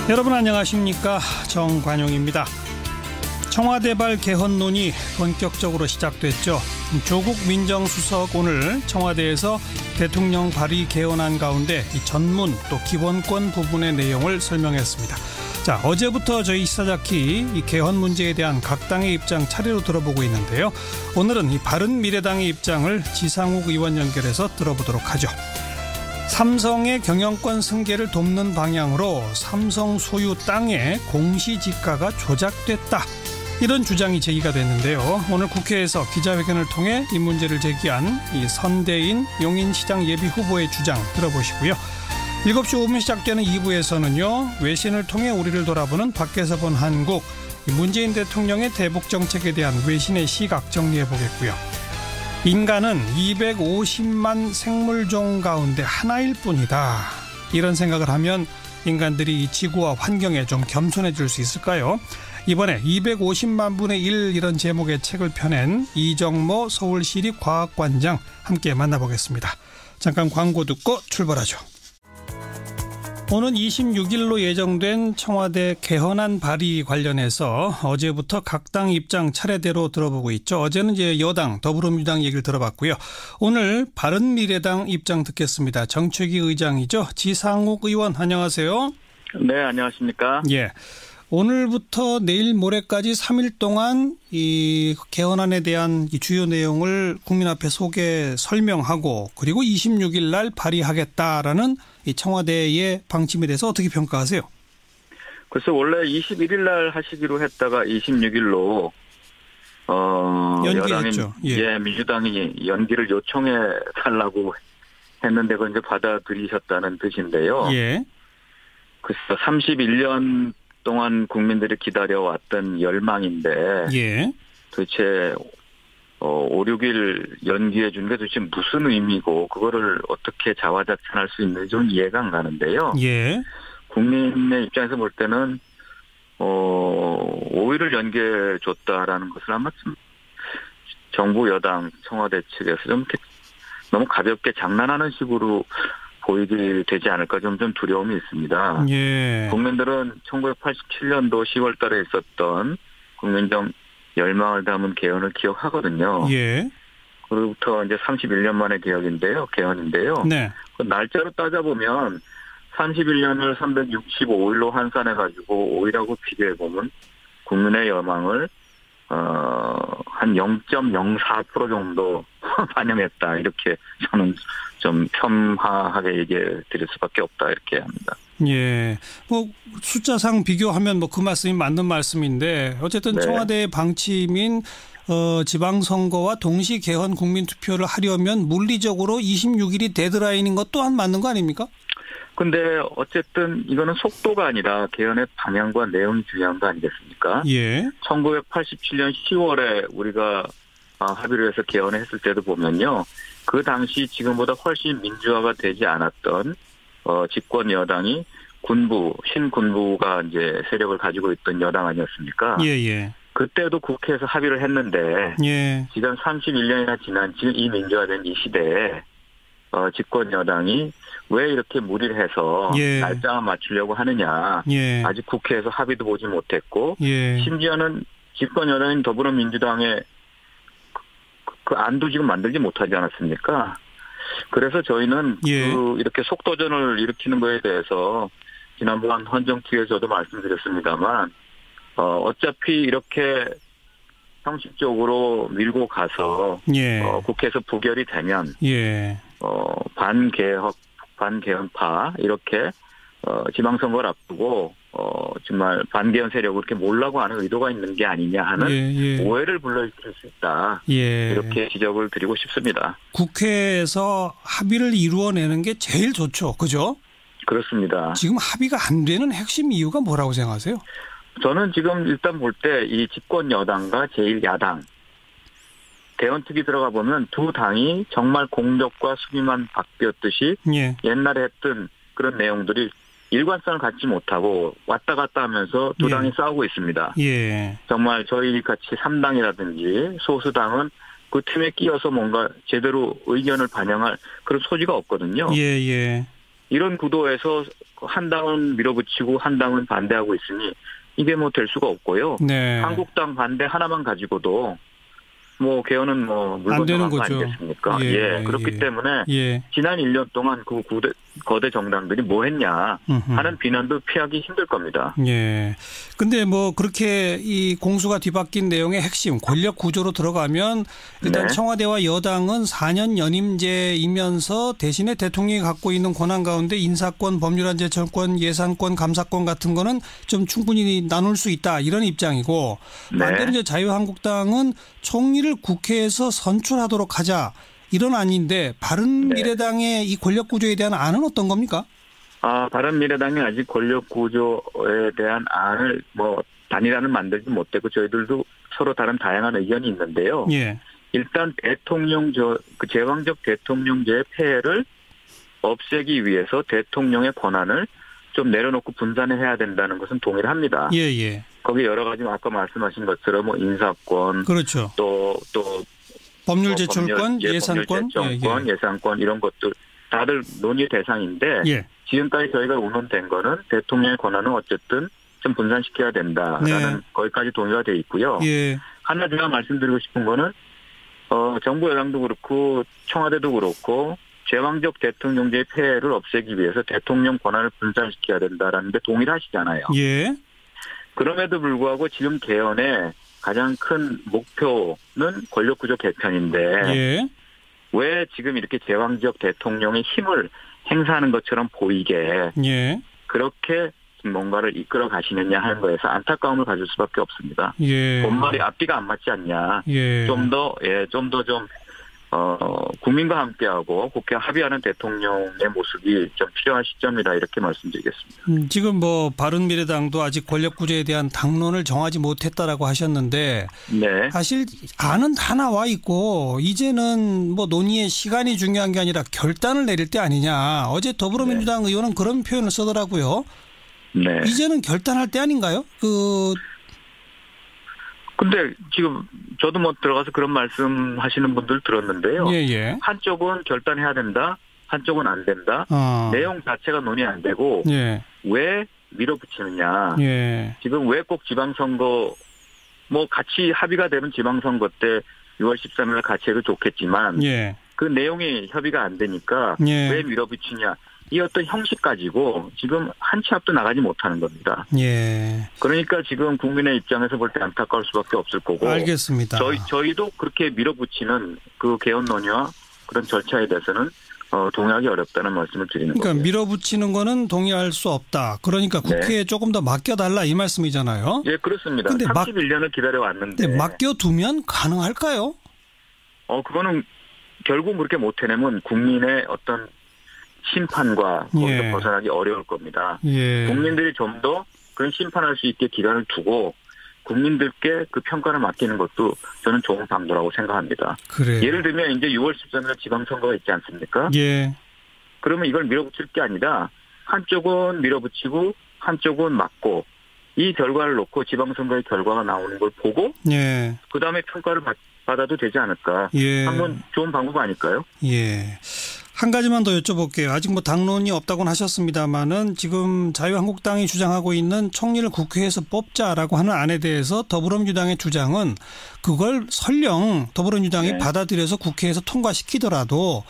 여러분 안녕하십니까, 정관용입니다. 청와대발 개헌론이 본격적으로 시작됐죠. 조국 민정수석 오늘 청와대에서 대통령 발의 개헌안 가운데 이 전문 또 기본권 부분의 내용을 설명했습니다. 자, 어제부터 저희 시사자키 이 개헌 문제에 대한 각 당의 입장 차례로 들어보고 있는데요. 오늘은 이 바른미래당의 입장을 지상욱 의원 연결해서 들어보도록 하죠. 삼성의 경영권 승계를 돕는 방향으로 삼성 소유 땅의 공시지가가 조작됐다, 이런 주장이 제기가 됐는데요. 오늘 국회에서 기자회견을 통해 이 문제를 제기한 이 선대인 용인시장 예비후보의 주장 들어보시고요. 7시 5분 시작되는 2부에서는요. 외신을 통해 우리를 돌아보는 밖에서 본 한국, 문재인 대통령의 대북 정책에 대한 외신의 시각 정리해보겠고요. 인간은 250만 생물종 가운데 하나일 뿐이다, 이런 생각을 하면 인간들이 이 지구와 환경에 좀 겸손해질 수 있을까요? 이번에 250만 분의 1 이런 제목의 책을 펴낸 이정모 서울시립과학관장 함께 만나보겠습니다. 잠깐 광고 듣고 출발하죠. 오는 26일로 예정된 청와대 개헌안 발의 관련해서 어제부터 각 당 입장 차례대로 들어보고 있죠. 어제는 이제 여당 더불어민주당 얘기를 들어봤고요. 오늘 바른미래당 입장 듣겠습니다. 정책위 의장이죠. 지상욱 의원 안녕하세요. 네, 안녕하십니까. 예. 오늘부터 내일 모레까지 3일 동안 이 개헌안에 대한 이 주요 내용을 국민 앞에 설명하고 그리고 26일 날 발의하겠다라는 이 청와대의 방침에 대해서 어떻게 평가하세요? 글쎄 원래 21일 날 하시기로 했다가 26일로 연기했죠. 여당이 민주당이 연기를 요청해 달라고 했는데 그걸 이제 받아들이셨다는 뜻인데요. 예. 글쎄 31년 동안 국민들이 기다려왔던 열망인데 예. 도대체 5, 6일 연기해 준 게 도대체 무슨 의미고 그거를 어떻게 자화자찬할 수 있는지 좀 이해가 안 가는데요. 예. 국민의 입장에서 볼 때는 5일을 연기해 줬다라는 것을 아마 좀 정부 여당 청와대 측에서 좀 너무 가볍게 장난하는 식으로 보이게 되지 않을까 좀 두려움이 있습니다. 예. 국민들은 1987년도 10월 달에 있었던 국민적 열망을 담은 개헌을 기억하거든요. 예. 그로부터 이제 31년 만의 개헌인데요. 네. 그 날짜로 따져보면 31년을 365일로 환산해가지고 5일하고 비교해보면 국민의 열망을 한 0.04% 정도 반영했다, 이렇게 저는 좀 폄하하게 얘기해 드릴 수밖에 없다, 이렇게 합니다. 예. 뭐 숫자상 비교하면 뭐 그 말씀이 맞는 말씀인데 어쨌든 네. 청와대의 방침인 지방선거와 동시 개헌 국민투표를 하려면 물리적으로 26일이 데드라인인 것 또한 맞는 거 아닙니까? 근데 어쨌든 이거는 속도가 아니라 개헌의 방향과 내용이 중요한 거 아니겠습니까? 예. 1987년 10월에 우리가 합의를 해서 개헌을 했을 때도 보면요. 그 당시 지금보다 훨씬 민주화가 되지 않았던 집권 여당이 신군부가 이제 세력을 가지고 있던 여당 아니었습니까? 예. 그때도 국회에서 합의를 했는데 예. 지금 31년이나 지난 지금 이 민주화된 이 시대에 집권 여당이 왜 이렇게 무리를 해서 예. 날짜만 맞추려고 하느냐. 예. 아직 국회에서 합의도 보지 못했고 예. 심지어는 집권 여당인 더불어민주당의 그 안도 지금 만들지 못하지 않았습니까? 그래서 저희는 예. 이렇게 속도전을 일으키는 거에 대해서 지난번 헌정특위에서도 말씀드렸습니다만 어차피 이렇게 형식적으로 밀고 가서 예. 국회에서 부결이 되면 예. 반개헌파 이렇게 지방선거를 앞두고 정말 반개헌 세력을 이렇게 몰라고 하는 의도가 있는 게 아니냐 하는 오해를 불러일으킬 수 있다. 예. 이렇게 지적을 드리고 싶습니다. 국회에서 합의를 이루어내는 게 제일 좋죠. 그죠? 그렇습니다. 지금 합의가 안 되는 핵심 이유가 뭐라고 생각하세요? 저는 지금 일단 볼 때 이 집권 여당과 제1야당 개헌특위 들어가 보면 두 당이 정말 공적과 수비만 바뀌었듯이 예. 옛날에 했던 그런 내용들이 일관성을 갖지 못하고 왔다 갔다 하면서 두 당이 싸우고 있습니다. 예. 정말 저희 같이 3당이라든지 소수당은 그 팀에 끼어서 뭔가 제대로 의견을 반영할 그런 소지가 없거든요. 예. 이런 구도에서 한 당은 밀어붙이고 한 당은 반대하고 있으니 이게 뭐 될 수가 없고요. 네. 한국당 반대 하나만 가지고도 뭐 개헌은 뭐 안 되는 물건정한 거 거죠. 아니겠습니까? 예, 그렇기 예. 때문에 예. 지난 1년 동안 그 거대 정당들이 뭐 했냐 하는 비난도 피하기 힘들 겁니다. 예. 근데 뭐 그렇게 이 공수가 뒤바뀐 내용의 핵심 권력 구조로 들어가면 일단 네. 청와대와 여당은 4년 연임제이면서 대신에 대통령이 갖고 있는 권한 가운데 인사권, 법률안제청권, 예산권, 감사권 같은 거는 좀 충분히 나눌 수 있다 이런 입장이고 네. 반대로 이제 자유한국당은 총리를 국회에서 선출하도록 하자 이런 안인데 바른미래당의 이 권력 구조에 대한 안은 어떤 겁니까? 바른미래당이 아직 권력 구조에 대한 안을 뭐 단일안을 만들지 못했고 저희들도 서로 다른 다양한 의견이 있는데요. 예. 일단 그 제왕적 대통령제의 폐해를 없애기 위해서 대통령의 권한을 좀 내려놓고 분산을 해야 된다는 것은 동의를 합니다. 예, 예. 거기 여러 가지 아까 말씀하신 것처럼 뭐 인사권, 그렇죠. 또 법률제출권, 예산권, 법률제청권, 예산권 이런 것들 다들 논의 대상인데 예. 지금까지 저희가 의논된 거는 대통령의 권한은 어쨌든 좀 분산시켜야 된다라는 네. 거기까지 동의가 돼 있고요. 예. 하나 제가 말씀드리고 싶은 거는 정부 여당도 그렇고 청와대도 그렇고 제왕적 대통령제의 폐해를 없애기 위해서 대통령 권한을 분산시켜야 된다라는 데 동의를 하시잖아요. 예. 그럼에도 불구하고 지금 개헌의 가장 큰 목표는 권력구조 개편인데 예. 왜 지금 이렇게 제왕적 대통령의 힘을 행사하는 것처럼 보이게 예. 그렇게 뭔가를 이끌어 가시느냐 하는 거에서 안타까움을 가질 수밖에 없습니다. 예. 본말이 앞뒤가 안 맞지 않냐. 예. 좀 더 국민과 함께하고 국회 합의하는 대통령의 모습이 좀 필요한 시점이다 이렇게 말씀드리겠습니다. 지금 뭐 바른미래당도 아직 권력 구조에 대한 당론을 정하지 못했다라고 하셨는데 네. 사실 안은 다 나와 있고 이제는 뭐 논의의 시간이 중요한 게 아니라 결단을 내릴 때 아니냐. 어제 더불어민주당 의원은 그런 표현을 쓰더라고요. 네. 이제는 결단할 때 아닌가요? 근데 지금 저도 뭐 들어가서 그런 말씀하시는 분들 들었는데요. 예. 한쪽은 결단해야 된다. 한쪽은 안 된다. 내용 자체가 논의 안 되고 예. 왜 밀어붙이느냐. 예. 지금 왜 꼭 지방선거 뭐 같이 합의가 되면 지방선거 때 6월 13일 같이 해도 좋겠지만 예. 그 내용이 협의가 안 되니까 예. 왜 밀어붙이냐. 이 어떤 형식 가지고 지금 한 치 앞도 나가지 못하는 겁니다. 예. 그러니까 지금 국민의 입장에서 볼 때 안타까울 수밖에 없을 거고. 알겠습니다. 저희도 그렇게 밀어붙이는 그 개헌 논의와 그런 절차에 대해서는 동의하기 어렵다는 말씀을 드리는 거예요. 그러니까 밀어붙이는 거는 동의할 수 없다. 그러니까 국회에 조금 더 맡겨달라 이 말씀이잖아요. 예, 그렇습니다. 근데 31년을 기다려왔는데. 맡겨두면 가능할까요? 그거는 결국 그렇게 못 해내면 국민의 어떤 심판과 거기서 벗어나기 어려울 겁니다. 예. 국민들이 좀 더 그런 심판할 수 있게 기간을 두고 국민들께 그 평가를 맡기는 것도 저는 좋은 방도라고 생각합니다. 그래요. 예를 들면 이제 6월 13일 지방선거가 있지 않습니까? 예. 그러면 이걸 밀어붙일 게 아니라 한쪽은 밀어붙이고 한쪽은 막고 이 결과를 놓고 지방선거의 결과가 나오는 걸 보고 예. 그다음에 평가를 받아도 되지 않을까. 예. 한번 좋은 방법 아닐까요? 예. 한 가지만 더 여쭤볼게요. 아직 뭐 당론이 없다고는 하셨습니다만은 지금 자유한국당이 주장하고 있는 총리를 국회에서 뽑자라고 하는 안에 대해서 더불어민주당의 주장은 그걸 설령 더불어민주당이 받아들여서 국회에서 통과시키더라도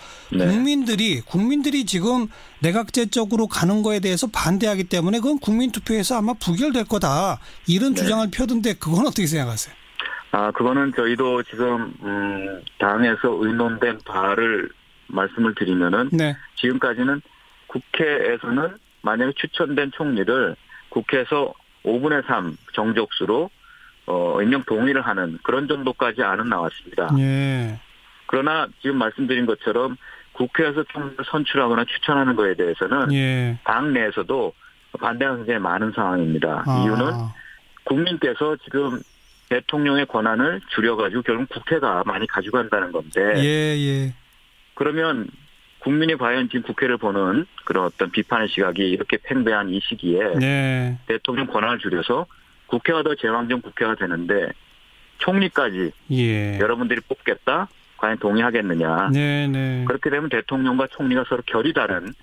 국민들이 지금 내각제적으로 가는 거에 대해서 반대하기 때문에 그건 국민투표에서 아마 부결될 거다. 이런 주장을 펴던데 그건 어떻게 생각하세요? 그거는 저희도 지금 당에서 의논된 바를 말씀을 드리면은 지금까지는 국회에서는 만약에 추천된 총리를 국회에서 5분의 3 정족수로 임명 동의를 하는 그런 정도까지 안은 나왔습니다. 예. 그러나 지금 말씀드린 것처럼 국회에서 총리를 선출하거나 추천하는 거에 대해서는 당 내에서도 반대가 굉장히 많은 상황입니다. 이유는 국민께서 지금 대통령의 권한을 줄여가지고 결국 국회가 많이 가져간다는 건데 그러면 국민이 과연 지금 국회를 보는 그런 어떤 비판의 시각이 이렇게 팽배한 이 시기에 대통령 권한을 줄여서 국회가 더 제왕적 국회가 되는데 총리까지 여러분들이 뽑겠다? 과연 동의하겠느냐. 그렇게 되면 대통령과 총리가 서로 결이 다른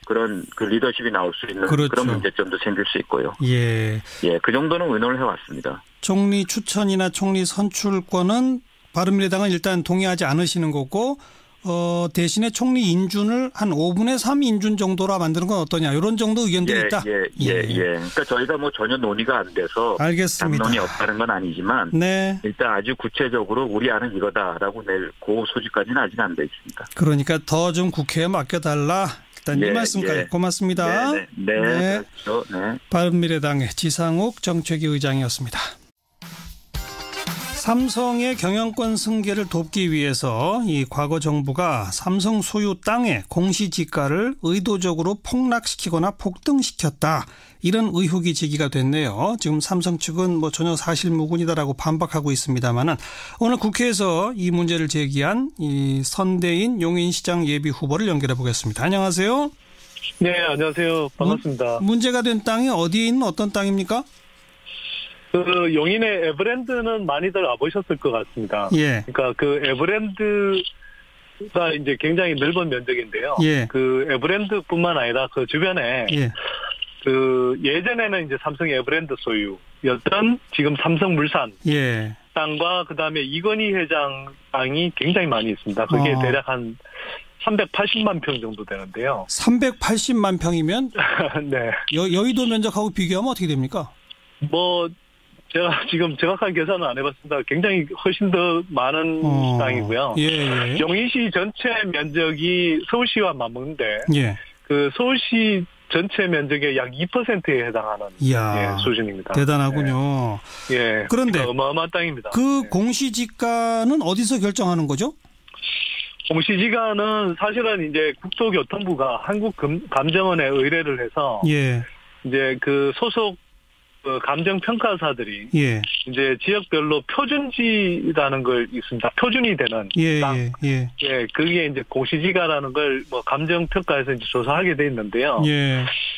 그런 그 리더십이 나올 수 있는 그렇죠. 그런 문제점도 생길 수 있고요. 예. 예, 그 정도는 의논을 해왔습니다. 총리 추천이나 총리 선출권은 바른미래당은 일단 동의하지 않으시는 거고 대신에 총리 인준을 한 5분의 3 인준 정도로 만드는 건 어떠냐 이런 정도 의견도 있다. 예. 그러니까 저희가 뭐 전혀 논의가 안 돼서 알겠습니다. 담론이 없다는 건 아니지만 네. 일단 아주 구체적으로 우리 안은 이거다라고 낼 그 소지까지는 아직 안 돼 있습니다. 그러니까 더 좀 국회에 맡겨달라. 일단 이 말씀까지 고맙습니다. 네. 그렇죠. 네. 바른미래당의 지상욱 정책위 의장이었습니다. 삼성의 경영권 승계를 돕기 위해서 이 과거 정부가 삼성 소유 땅의 공시지가를 의도적으로 폭락시키거나 폭등시켰다. 이런 의혹이 제기가 됐네요. 지금 삼성 측은 뭐 전혀 사실무근이다라고 반박하고 있습니다만은 오늘 국회에서 이 문제를 제기한 이 선대인 용인시장 예비 후보를 연결해 보겠습니다. 안녕하세요. 네, 안녕하세요. 반갑습니다. 문제가 된 땅이 어디에 있는 어떤 땅입니까? 그 용인의 에버랜드는 많이들 와보셨을 것 같습니다. 예. 그러니까 그 에버랜드가 이제 굉장히 넓은 면적인데요. 예. 그 에버랜드뿐만 아니라 그 주변에 예. 그 예전에는 이제 삼성 에버랜드 소유였던 지금 삼성물산 예. 땅과 그다음에 이건희 회장 땅이 굉장히 많이 있습니다. 그게 대략 한 380만 평 정도 되는데요. 380만 평이면 네. 여의도 면적하고 비교하면 어떻게 됩니까? 뭐 제가 지금 정확한 계산은 안 해봤습니다. 굉장히 훨씬 더 많은 땅이고요. 예. 용인시 전체 면적이 서울시와 맞먹는데 예. 그 서울시 전체 면적의 약 2%에 해당하는 수준입니다. 대단하군요. 예. 그런데 어마어마한 땅입니다. 그 공시지가는 어디서 결정하는 거죠? 공시지가는 사실은 이제 국토교통부가 한국감정원에 의뢰를 해서 예. 이제 그 소속 감정평가사들이 이제 지역별로 표준지라는 걸 있습니다. 표준이 되는 땅. 그게 이제 공시지가라는 걸 뭐 감정평가에서 이제 조사하게 돼 있는데요.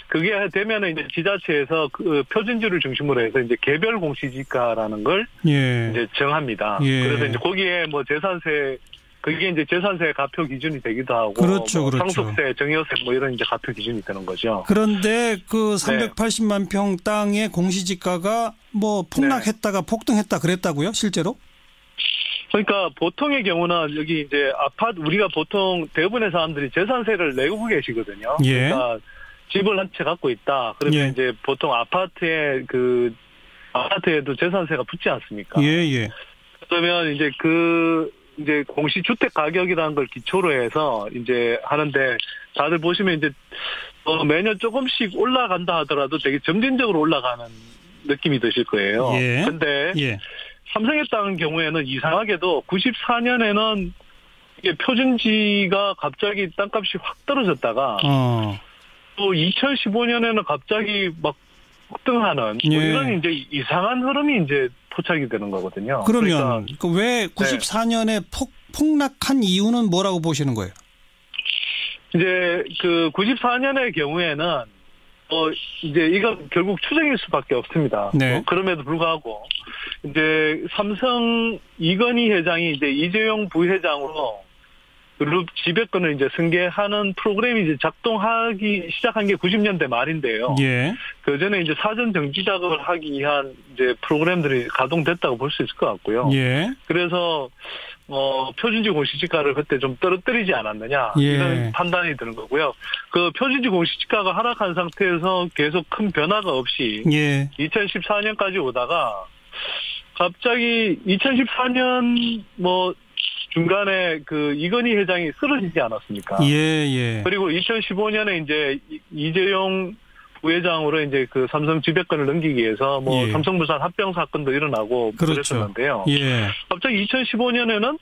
그게 되면은 이제 지자체에서 그 표준지를 중심으로 해서 이제 개별 공시지가라는 걸 이제 정합니다. 그래서 이제 거기에 뭐 재산세 그게 이제 재산세 가표 기준이 되기도 하고, 그렇죠. 상속세, 증여세 뭐 이런 이제 가표 기준이 되는 거죠. 그런데 그 380만 평 땅의 공시지가가 뭐 폭락했다가 폭등했다 그랬다고요, 실제로? 그러니까 보통의 경우는 여기 이제 아파트 우리가 보통 대부분의 사람들이 재산세를 내고 계시거든요. 그러니까 집을 한 채 갖고 있다. 그러면 이제 보통 아파트에도 재산세가 붙지 않습니까? 그러면 이제 이제 공시주택 가격이라는 걸 기초로 해서 이제 하는데 다들 보시면 이제 매년 조금씩 올라간다 하더라도 되게 점진적으로 올라가는 느낌이 드실 거예요. 근데 삼성의 땅 경우에는 이상하게도 94년에는 이게 표준지가 갑자기 땅값이 확 떨어졌다가 또 2015년에는 갑자기 막 폭등하는 뭐 이런 이제 이상한 흐름이 이제 포착이 되는 거거든요. 그러면 왜 94년에 폭락한 이유는 뭐라고 보시는 거예요? 이제 그 94년의 경우에는 이제 이건 결국 추정일 수밖에 없습니다. 그럼에도 불구하고 이제 삼성 이건희 회장이 이제 이재용 부회장으로 그룹 지배권을 이제 승계하는 프로그램이 이제 작동하기 시작한 게 90년대 말인데요. 그 전에 이제 사전 정지 작업을 하기 위한 이제 프로그램들이 가동됐다고 볼 수 있을 것 같고요. 그래서 표준지 공시지가를 그때 좀 떨어뜨리지 않았느냐 이런 판단이 드는 거고요. 그 표준지 공시지가가 하락한 상태에서 계속 큰 변화가 없이 2014년까지 오다가 갑자기 2014년 뭐 중간에 그 이건희 회장이 쓰러지지 않았습니까? 그리고 2015년에 이제 이재용 부회장으로 이제 그 삼성 지배권을 넘기기 위해서 뭐 삼성물산 합병 사건도 일어나고 그랬었는데요. 갑자기 2015년에는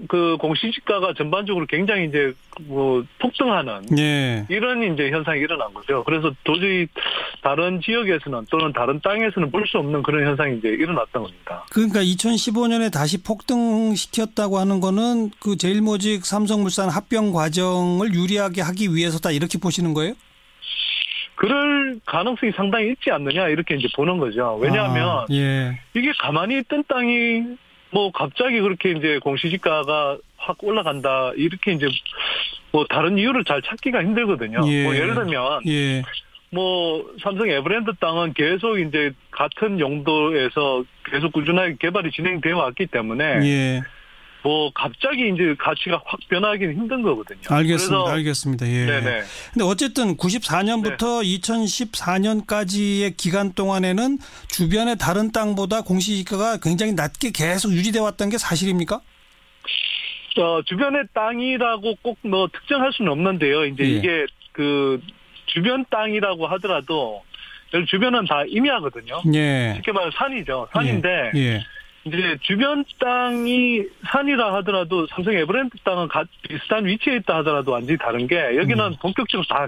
그 공시지가가 전반적으로 굉장히 이제 뭐 폭등하는 이런 이제 현상이 일어난 거죠. 그래서 도저히 다른 지역에서는 또는 다른 땅에서는 볼 수 없는 그런 현상이 이제 일어났던 겁니다. 그러니까 2015년에 다시 폭등시켰다고 하는 거는 그 제일모직 삼성물산 합병 과정을 유리하게 하기 위해서다 이렇게 보시는 거예요? 그럴 가능성이 상당히 있지 않느냐 이렇게 이제 보는 거죠. 왜냐하면 이게 가만히 있던 땅이 뭐 갑자기 그렇게 이제 공시지가가 확 올라간다 이렇게 이제 뭐 다른 이유를 잘 찾기가 힘들거든요. 예. 뭐 예를 들면 예. 뭐 삼성 에버랜드 땅은 계속 이제 같은 용도에서 계속 꾸준하게 개발이 진행되어 왔기 때문에 예. 뭐 갑자기 이제 가치가 확 변하기는 힘든 거거든요. 알겠습니다. 그래서 알겠습니다. 예. 네네. 근데 어쨌든 94년부터 네. 2014년까지의 기간 동안에는 주변의 다른 땅보다 공시지가가 굉장히 낮게 계속 유지돼 왔던 게 사실입니까? 주변의 땅이라고 꼭 뭐 특정할 수는 없는데요. 이제 예. 이게 그 주변 땅이라고 하더라도 주변은 다 임야거든요. 예. 쉽게 말하면 산이죠. 산인데 예. 예. 이제 주변 땅이 산이라 하더라도 삼성 에버랜드 땅은 비슷한 위치에 있다 하더라도 완전히 다른 게 여기는 본격적으로 다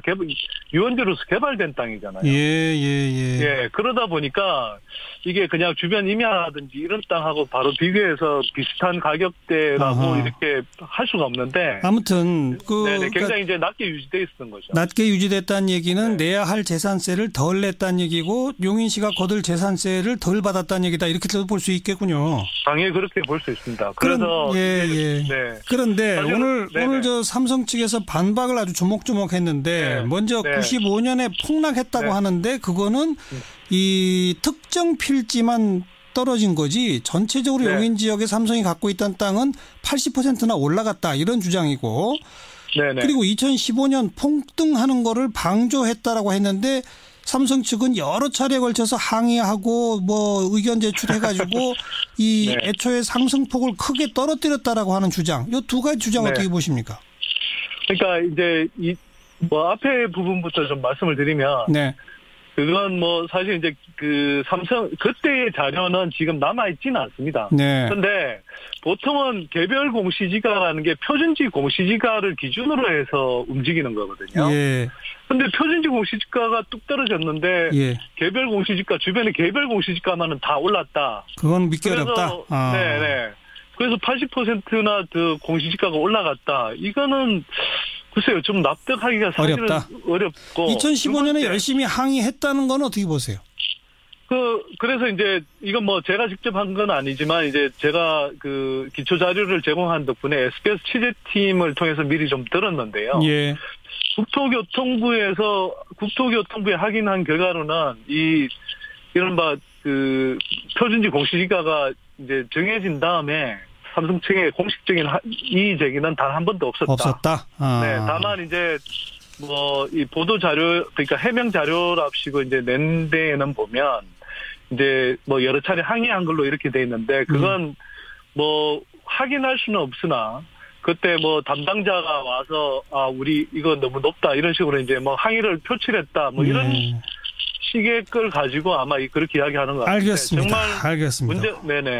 유원지로서 개발된 땅이잖아요. 예. 그러다 보니까 이게 그냥 주변 임야라든지 이런 땅하고 바로 비교해서 비슷한 가격대라고 아하. 이렇게 할 수가 없는데 아무튼 네네, 굉장히 이제 낮게 유지돼 있었던 거죠. 낮게 유지됐다는 얘기는 네. 내야 할 재산세를 덜 냈다는 얘기고 용인 씨가 거둘 재산세를 덜 받았다는 얘기다 이렇게 볼 수 있겠군요. 당연히 그렇게 볼 수 있습니다. 그래서 네. 그런데 오늘 저 삼성 측에서 반박을 아주 조목조목했는데 먼저 95년에 폭락했다고 하는데 그거는 이 특정 필지만 떨어진 거지 전체적으로 용인 지역에 삼성이 갖고 있던 땅은 80%나 올라갔다 이런 주장이고 그리고 2015년 폭등하는 거를 방조했다라고 했는데 삼성 측은 여러 차례에 걸쳐서 항의하고 뭐 의견 제출해가지고 이 애초에 상승폭을 크게 떨어뜨렸다라고 하는 주장, 이 두 가지 주장 어떻게 보십니까? 그러니까 이제 이 뭐 앞에 부분부터 좀 말씀을 드리면, 그건 뭐 사실 이제 그 삼성 그때의 자료는 지금 남아 있지는 않습니다. 그런데 보통은 개별 공시지가라는 게 표준지 공시지가를 기준으로 해서 움직이는 거거든요. 근데 표준지 공시지가가 뚝 떨어졌는데 개별 공시지가 주변에 개별 공시지가만은 다 올랐다. 그건 믿기 어렵다. 그래서 80%나 그 공시지가가 올라갔다. 이거는 글쎄요, 좀 납득하기가 사실은 어렵고. 2015년에 열심히 항의했다는 건 어떻게 보세요? 그래서 이제 이건 뭐 제가 직접 한 건 아니지만 이제 제가 그 기초 자료를 제공한 덕분에 SBS 취재팀을 통해서 미리 좀 들었는데요. 국토교통부에 확인한 결과로는 이른바 그 표준지 공시지가가 이제 정해진 다음에 삼성 측의 공식적인 이의 제기는 단 한 번도 없었다. 다만 이제 뭐 이 보도 자료 그러니까 해명 자료랍시고 이제 낸 데에는 보면 이제 뭐 여러 차례 항의한 걸로 이렇게 돼 있는데 그건 뭐 확인할 수는 없으나 그때 뭐 담당자가 와서 우리 이거 너무 높다 이런 식으로 이제 뭐 항의를 표출했다 뭐 이런 식의 걸 가지고 아마 그렇게 이야기하는 것 같아요. 알겠습니다. 정말 알겠습니다.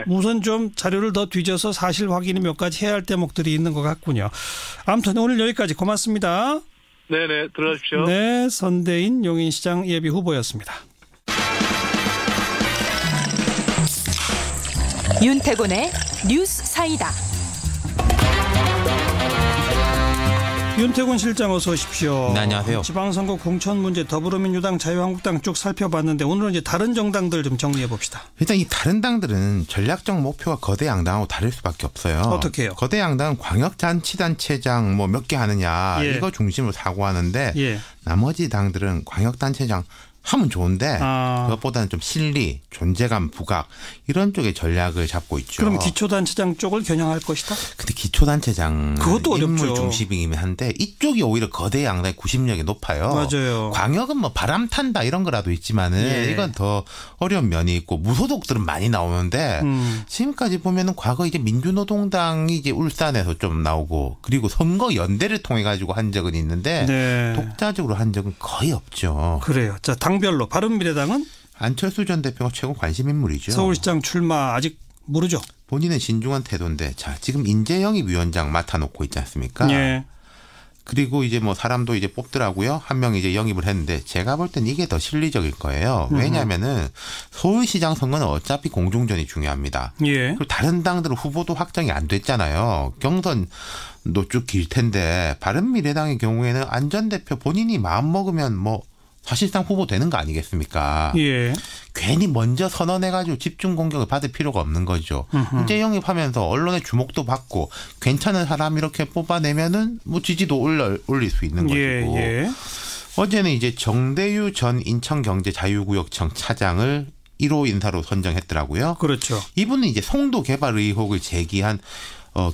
우선 좀 자료를 더 뒤져서 사실 확인이 몇 가지 해야 할 대목들이 있는 것 같군요. 아무튼 오늘 여기까지 고맙습니다. 들어가십시오. 선대인 용인시장 예비 후보였습니다. 윤태곤의 뉴스 사이다. 윤태곤 실장 어서 오십시오. 네, 안녕하세요. 지방선거 공천 문제 더불어민주당 자유한국당 쭉 살펴봤는데 오늘은 이제 다른 정당들 좀 정리해 봅시다. 일단 이 다른 당들은 전략적 목표가 거대 양당하고 다를 수밖에 없어요. 어떻게 해요? 거대 양당은 광역자치단체장 뭐 몇 개 하느냐 이거 중심으로 사고하는데 나머지 당들은 광역단체장 하면 좋은데 그것보다는 좀 실리, 존재감 부각 이런 쪽의 전략을 잡고 있죠. 그럼 기초단체장 쪽을 겨냥할 것이다? 근데 기초단체장 그것도 인물 어렵죠. 중심이긴 한데 이쪽이 오히려 거대 양당의 구심력이 높아요. 맞아요. 광역은 뭐 바람 탄다 이런 거라도 있지만은 이건 더 어려운 면이 있고 무소속들은 많이 나오는데 지금까지 보면은 과거 이제 민주노동당이 이제 울산에서 좀 나오고 그리고 선거 연대를 통해 가지고 한 적은 있는데 독자적으로 한 적은 거의 없죠. 그래요. 자, 당별로 바른미래당은 안철수 전 대표가 최고 관심 인물이죠. 서울시장 출마 아직 모르죠. 본인은 신중한 태도인데 자 지금 인재영입위원장 맡아놓고 있지 않습니까? 그리고 이제 뭐 사람도 이제 뽑더라고요. 한 명 이제 영입을 했는데 제가 볼 땐 이게 더 실리적일 거예요. 왜냐하면은 서울시장 선거는 어차피 공중전이 중요합니다. 그리고 다른 당들은 후보도 확정이 안 됐잖아요. 경선도 쭉 길 텐데 바른미래당의 경우에는 안 전 대표 본인이 마음 먹으면 뭐 사실상 후보 되는 거 아니겠습니까? 괜히 먼저 선언해가지고 집중 공격을 받을 필요가 없는 거죠. 인재 영입하면서 언론의 주목도 받고 괜찮은 사람 이렇게 뽑아내면은 뭐 지지도 올릴 수 있는 것이고. 예. 어제는 이제 정대유 전 인천경제자유구역청 차장을 1호 인사로 선정했더라고요. 그렇죠. 이분은 이제 송도 개발 의혹을 제기한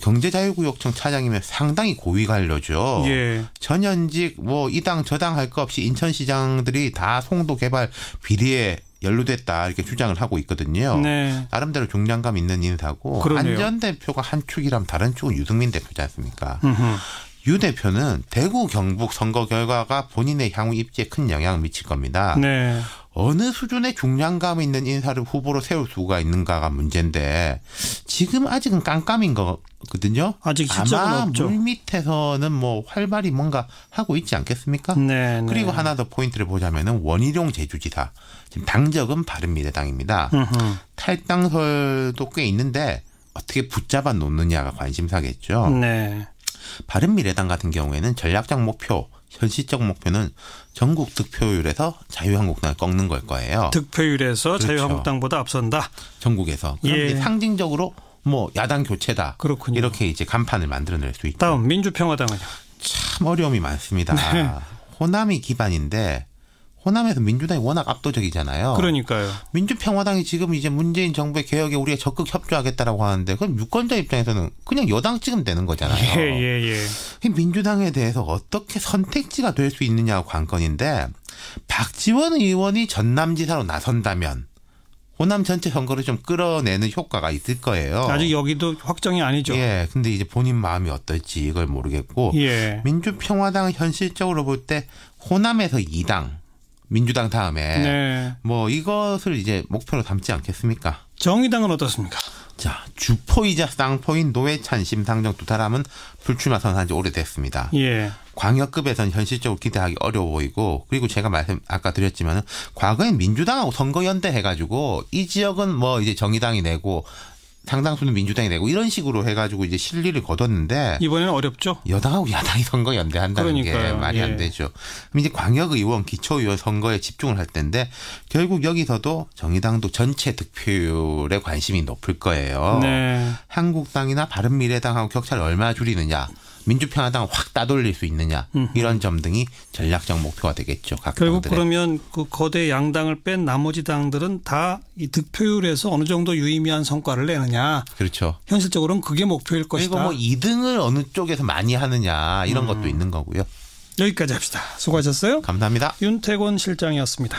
경제자유구역청 차장이면 상당히 고위 관료죠. 예. 전현직 뭐 이 당 저 당 할 거 없이 인천시장들이 다 송도 개발 비리에 연루됐다 이렇게 주장을 하고 있거든요. 네. 나름대로 중량감 있는 인사고 그러네요. 안 전 대표가 한 축이라면 다른 축은 유승민 대표지 않습니까? 유 대표는 대구 경북 선거 결과가 본인의 향후 입지에 큰 영향을 미칠 겁니다. 네. 어느 수준의 중량감 있는 인사를 후보로 세울 수가 있는가가 문제인데 지금 아직은 깜깜인 거거든요. 아직 실적은 아마 없죠. 물 밑에서는 뭐 활발히 뭔가 하고 있지 않겠습니까? 네. 그리고 하나 더 포인트를 보자면은 원희룡 제주지사 지금 당적은 바른미래당입니다. 탈당설도 꽤 있는데 어떻게 붙잡아 놓느냐가 관심사겠죠. 네. 바른미래당 같은 경우에는 전략적 목표, 현실적 목표는 전국 득표율에서 자유한국당을 꺾는 걸 거예요. 득표율에서 그렇죠. 자유한국당보다 앞선다. 전국에서. 그럼 예. 이제 상징적으로 뭐 야당 교체다. 그렇군요. 이렇게 이제 간판을 만들어낼 수 있죠. 다음 민주평화당은요. 참 어려움이 많습니다. 네. 호남이 기반인데 호남에서 민주당이 워낙 압도적이잖아요. 그러니까요. 민주평화당이 지금 이제 문재인 정부의 개혁에 우리가 적극 협조하겠다라고 하는데 그럼 유권자 입장에서는 그냥 여당 찍으면 되는 거잖아요. 예. 민주당에 대해서 어떻게 선택지가 될 수 있느냐가 관건인데 박지원 의원이 전남지사로 나선다면 호남 전체 선거를 좀 끌어내는 효과가 있을 거예요. 아직 여기도 확정이 아니죠. 예. 근데 이제 본인 마음이 어떨지 이걸 모르겠고 예. 민주평화당은 현실적으로 볼 때 호남에서 2당 민주당 다음에 네. 뭐 이것을 이제 목표로 담지 않겠습니까? 정의당은 어떻습니까? 자, 주포이자 쌍포인 노회찬, 심상정 두 사람은 불출마 선언한 지 오래됐습니다. 예. 광역급에서는 현실적으로 기대하기 어려워 보이고 그리고 제가 아까 드렸지만은 과거엔 민주당하고 선거연대 해가지고 이 지역은 뭐 이제 정의당이 내고 상당수는 민주당이 내고 이런 식으로 해가지고 이제 실리를 거뒀는데 이번에는 어렵죠. 여당하고 야당이 선거 연대한다는 그러니까요. 게 말이 안 되죠. 그럼 이제 광역의원, 기초의원 선거에 집중을 할 텐데 결국 여기서도 정의당도 전체 득표율에 관심이 높을 거예요. 네. 한국당이나 바른미래당하고 격차를 얼마나 줄이느냐. 민주평화당을 확 따돌릴 수 있느냐 이런 점 등이 전략적 목표가 되겠죠. 각 결국 당들의. 그러면 그 거대 양당을 뺀 나머지 당들은 다 이 득표율에서 어느 정도 유의미한 성과를 내느냐. 그렇죠. 현실적으로는 그게 목표일 것이다. 그리고 뭐 2등을 어느 쪽에서 많이 하느냐 이런 것도 있는 거고요. 여기까지 합시다. 수고하셨어요. 감사합니다. 윤태곤 실장이었습니다.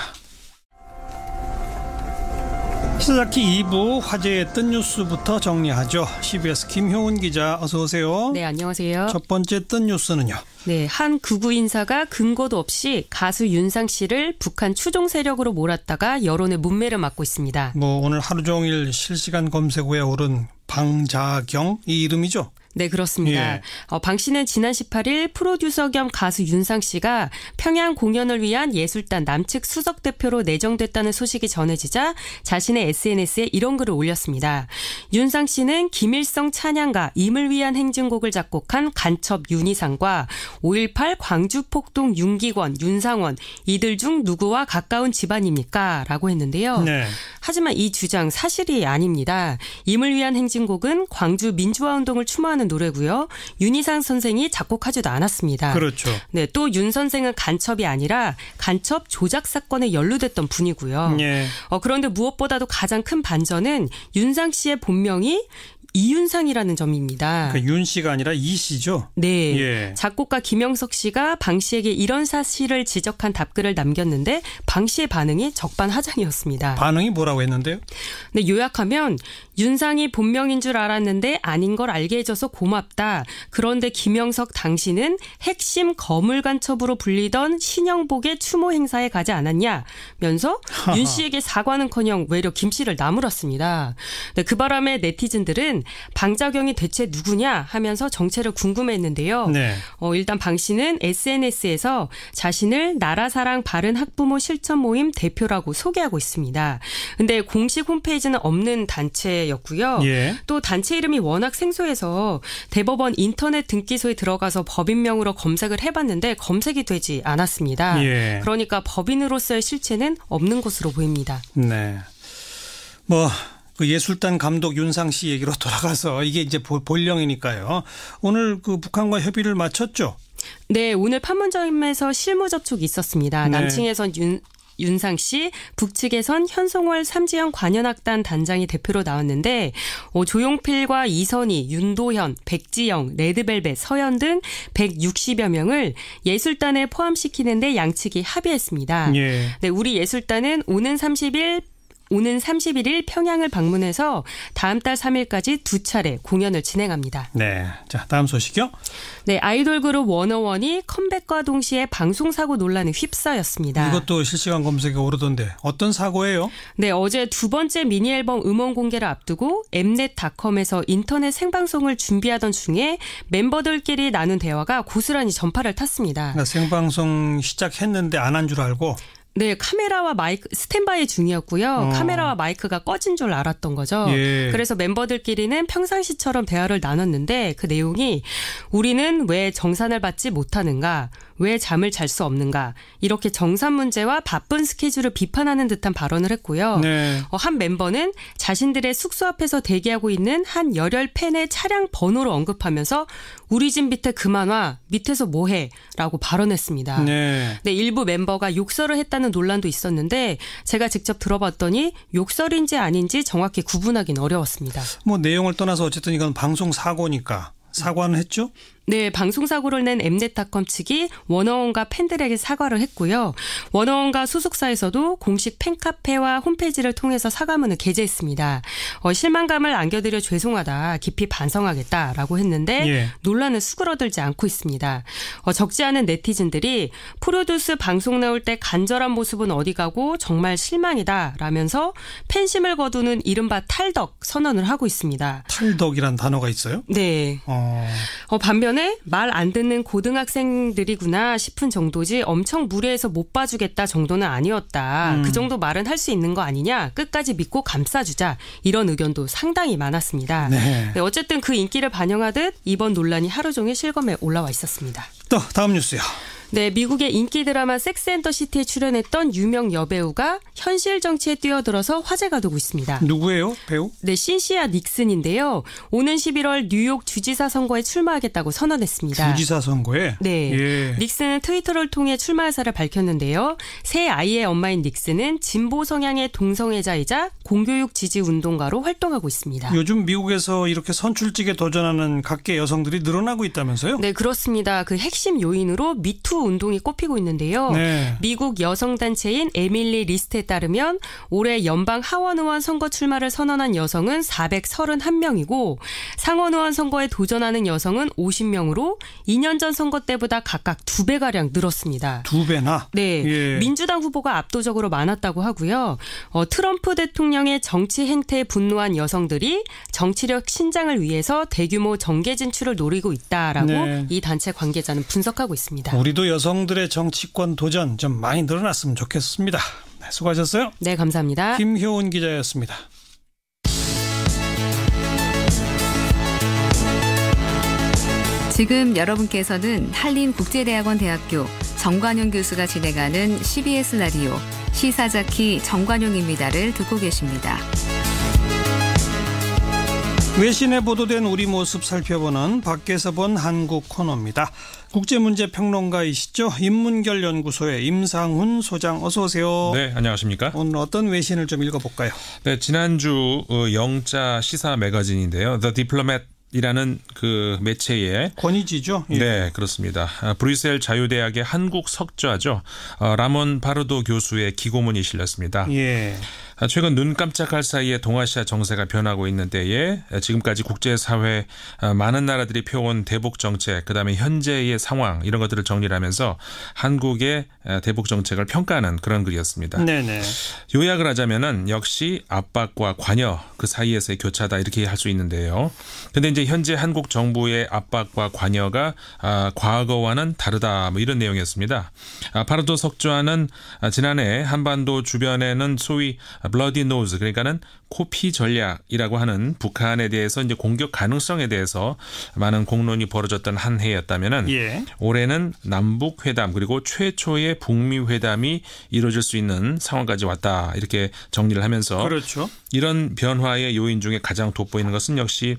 시사자키 2부 화제의 뜬 뉴스부터 정리하죠. CBS 김효은 기자 어서 오세요. 네, 안녕하세요. 첫 번째 뜬 뉴스는요. 네, 한 극우 인사가 근거도 없이 가수 윤상 씨를 북한 추종 세력으로 몰았다가 여론의 문매를 맞고 있습니다. 뭐 오늘 하루 종일 실시간 검색어에 오른 방자경 이 이름이죠. 네, 그렇습니다. 예. 방 씨는 지난 18일 프로듀서 겸 가수 윤상 씨가 평양 공연을 위한 예술단 남측 수석 대표로 내정됐다는 소식이 전해지자 자신의 SNS에 이런 글을 올렸습니다. 윤상 씨는 김일성 찬양가 임을 위한 행진곡을 작곡한 간첩 윤희상과 5.18 광주 폭동 윤기권, 윤상원 이들 중 누구와 가까운 집안입니까? 라고 했는데요. 네. 하지만 이 주장 사실이 아닙니다. 임을 위한 행진곡은 광주 민주화운동을 추모하는 노래고요. 윤희상 선생이 작곡하지도 않았습니다. 그렇죠. 네, 또 윤 선생은 간첩이 아니라 간첩 조작 사건에 연루됐던 분이고요. 예. 그런데 무엇보다도 가장 큰 반전은 윤상 씨의 본명이 이윤상이라는 점입니다. 그러니까 윤 씨가 아니라 이 씨죠. 네. 예. 작곡가 김영석 씨가 방 씨에게 이런 사실을 지적한 답글을 남겼는데 방 씨의 반응이 적반하장이었습니다. 반응이 뭐라고 했는데요? 네, 요약하면 윤상이 본명인 줄 알았는데 아닌 걸 알게 해줘서 고맙다. 그런데 김영석 당신은 핵심 거물 간첩으로 불리던 신영복의 추모 행사에 가지 않았냐면서 윤 씨에게 사과는커녕 외려 김 씨를 나무랐습니다. 네, 그 바람에 네티즌들은 방자경이 대체 누구냐 하면서 정체를 궁금해했는데요. 네. 일단 방 씨는 SNS에서 자신을 나라사랑 바른 학부모 실천 모임 대표라고 소개하고 있습니다. 근데 공식 홈페이지는 없는 단체였고요. 예. 또 단체 이름이 워낙 생소해서 대법원 인터넷 등기소에 들어가서 법인명으로 검색을 해봤는데 검색이 되지 않았습니다. 예. 그러니까 법인으로서의 실체는 없는 것으로 보입니다. 네. 그 예술단 감독 윤상 씨 얘기로 돌아가서 이게 이제 본령이니까요. 오늘 그 북한과 협의를 마쳤죠? 네, 오늘 판문점에서 실무 접촉이 있었습니다. 네. 남측에선 윤상 씨, 북측에선 현송월 삼지연 관현악단 단장이 대표로 나왔는데 조용필과 이선희, 윤도현, 백지영, 레드벨벳, 서연 등 160여 명을 예술단에 포함시키는데 양측이 합의했습니다. 예. 네, 우리 예술단은 오는 31일 평양을 방문해서 다음 달 3일까지 2차례 공연을 진행합니다. 네, 자 다음 소식이요. 네, 아이돌 그룹 워너원이 컴백과 동시에 방송사고 논란에 휩싸였습니다. 이것도 실시간 검색에 오르던데 어떤 사고예요? 네, 어제 두 번째 미니 앨범 음원 공개를 앞두고 엠넷닷컴에서 인터넷 생방송을 준비하던 중에 멤버들끼리 나눈 대화가 고스란히 전파를 탔습니다. 그러니까 생방송 시작했는데 안 한 줄 알고? 네, 카메라와 마이크 스탠바이 중이었고요. 카메라와 마이크가 꺼진 줄 알았던 거죠. 예. 그래서 멤버들끼리는 평상시처럼 대화를 나눴는데 그 내용이 우리는 왜 정산을 받지 못하는가? 왜 잠을 잘 수 없는가? 이렇게 정산 문제와 바쁜 스케줄을 비판하는 듯한 발언을 했고요. 네. 한 멤버는 자신들의 숙소 앞에서 대기하고 있는 한 열혈 팬의 차량 번호를 언급하면서 우리 집 밑에 그만 와. 밑에서 뭐해? 라고 발언했습니다. 네. 네, 일부 멤버가 욕설을 했다는 논란도 있었는데 제가 직접 들어봤더니 욕설인지 아닌지 정확히 구분하기는 어려웠습니다. 내용을 떠나서 어쨌든 이건 방송 사고니까 사과는 했죠? 네, 방송사고를 낸 엠넷닷컴 측이 워너원과 팬들에게 사과를 했고요. 워너원과 소속사에서도 공식 팬카페와 홈페이지를 통해서 사과문을 게재했습니다. 실망감을 안겨드려 죄송하다, 깊이 반성하겠다라고 했는데 예. 논란은 수그러들지 않고 있습니다. 적지 않은 네티즌들이 프로듀스 방송 나올 때 간절한 모습은 어디 가고 정말 실망이다 라면서 팬심을 거두는 이른바 탈덕 선언을 하고 있습니다. 탈덕이란 단어가 있어요? 네. 반면에 말 안 듣는 고등학생들이구나 싶은 정도지 엄청 무례해서 못 봐주겠다 정도는 아니었다. 그 정도 말은 할 수 있는 거 아니냐. 끝까지 믿고 감싸주자. 이런 의견도 상당히 많았습니다. 네. 네, 어쨌든 그 인기를 반영하듯 이번 논란이 하루 종일 실검에 올라와 있었습니다. 또 다음 뉴스요. 네, 미국의 인기 드라마 섹스 앤 더 시티에 출연했던 유명 여배우가 현실 정치에 뛰어들어서 화제가 되고 있습니다. 누구예요? 배우? 네, 신시아 닉슨인데요. 오는 11월 뉴욕 주지사 선거에 출마하겠다고 선언했습니다. 주지사 선거에? 네. 예. 닉슨은 트위터를 통해 출마 의사를 밝혔는데요. 새 아이의 엄마인 닉슨은 진보 성향의 동성애자이자 공교육 지지 운동가로 활동하고 있습니다. 요즘 미국에서 이렇게 선출직에 도전하는 각계 여성들이 늘어나고 있다면서요? 네, 그렇습니다. 그 핵심 요인으로 미투 운동이 꼽히고 있는데요. 네. 미국 여성단체인 에밀리 리스트에 따르면 올해 연방 하원 의원 선거 출마를 선언한 여성은 431명이고 상원 의원 선거에 도전하는 여성은 50명으로 2년 전 선거 때보다 각각 2배가량 늘었습니다. 2배나? 네. 예. 민주당 후보가 압도적으로 많았다고 하고요. 트럼프 대통령의 정치 행태에 분노한 여성들이 정치력 신장을 위해서 대규모 정계 진출을 노리고 있다라고 네. 이 단체 관계자는 분석하고 있습니다. 우리도 여성들의 정치권 도전 좀 많이 늘어났으면 좋겠습니다. 네, 수고하셨어요. 네, 감사합니다. 김효은 기자였습니다. 지금 여러분께서는 한림국제대학원 대학교 정관용 교수가 진행하는 CBS 라디오 시사자키 정관용입니다를 듣고 계십니다. 외신에 보도된 우리 모습 살펴보는 밖에서 본 한국 코너입니다. 국제문제평론가이시죠. 인문결 연구소의 임상훈 소장 어서 오세요. 네, 안녕하십니까. 오늘 어떤 외신을 좀 읽어볼까요? 네, 지난주 영자 시사 매거진인데요. The Diplomat 이라는 그 매체의 권위지죠. 예. 네, 그렇습니다. 브뤼셀 자유대학의 한국 석좌죠. 라몬 바르도 교수의 기고문이 실렸습니다. 예. 최근 눈 깜짝할 사이에 동아시아 정세가 변하고 있는 때에 지금까지 국제사회 많은 나라들이 펴온 대북 정책, 그다음에 현재의 상황 이런 것들을 정리를 하면서 한국의 대북 정책을 평가하는 그런 글이었습니다. 네네. 요약을 하자면은 역시 압박과 관여 그 사이에서의 교차다 이렇게 할 수 있는데요. 그런데 이제 현재 한국 정부의 압박과 관여가 과거와는 다르다 뭐 이런 내용이었습니다. 파라도 석좌는 지난해 한반도 주변에는 소위 블러디 노즈 그러니까는 코피 전략이라고 하는 북한에 대해서 이제 공격 가능성에 대해서 많은 공론이 벌어졌던 한 해였다면은 올해는 남북 회담 그리고 최초의 북미 회담이 이루어질 수 있는 상황까지 왔다 이렇게 정리를 하면서 그렇죠. 이런 변화의 요인 중에 가장 돋보이는 것은 역시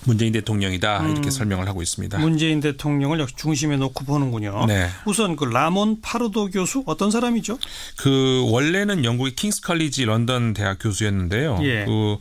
문재인 대통령이다 이렇게 설명을 하고 있습니다. 문재인 대통령을 역시 중심에 놓고 보는군요. 네. 우선 그 라몬 파르도 교수 어떤 사람이죠? 그 원래는 영국의 킹스 컬리지 런던 대학 교수였는데요. 그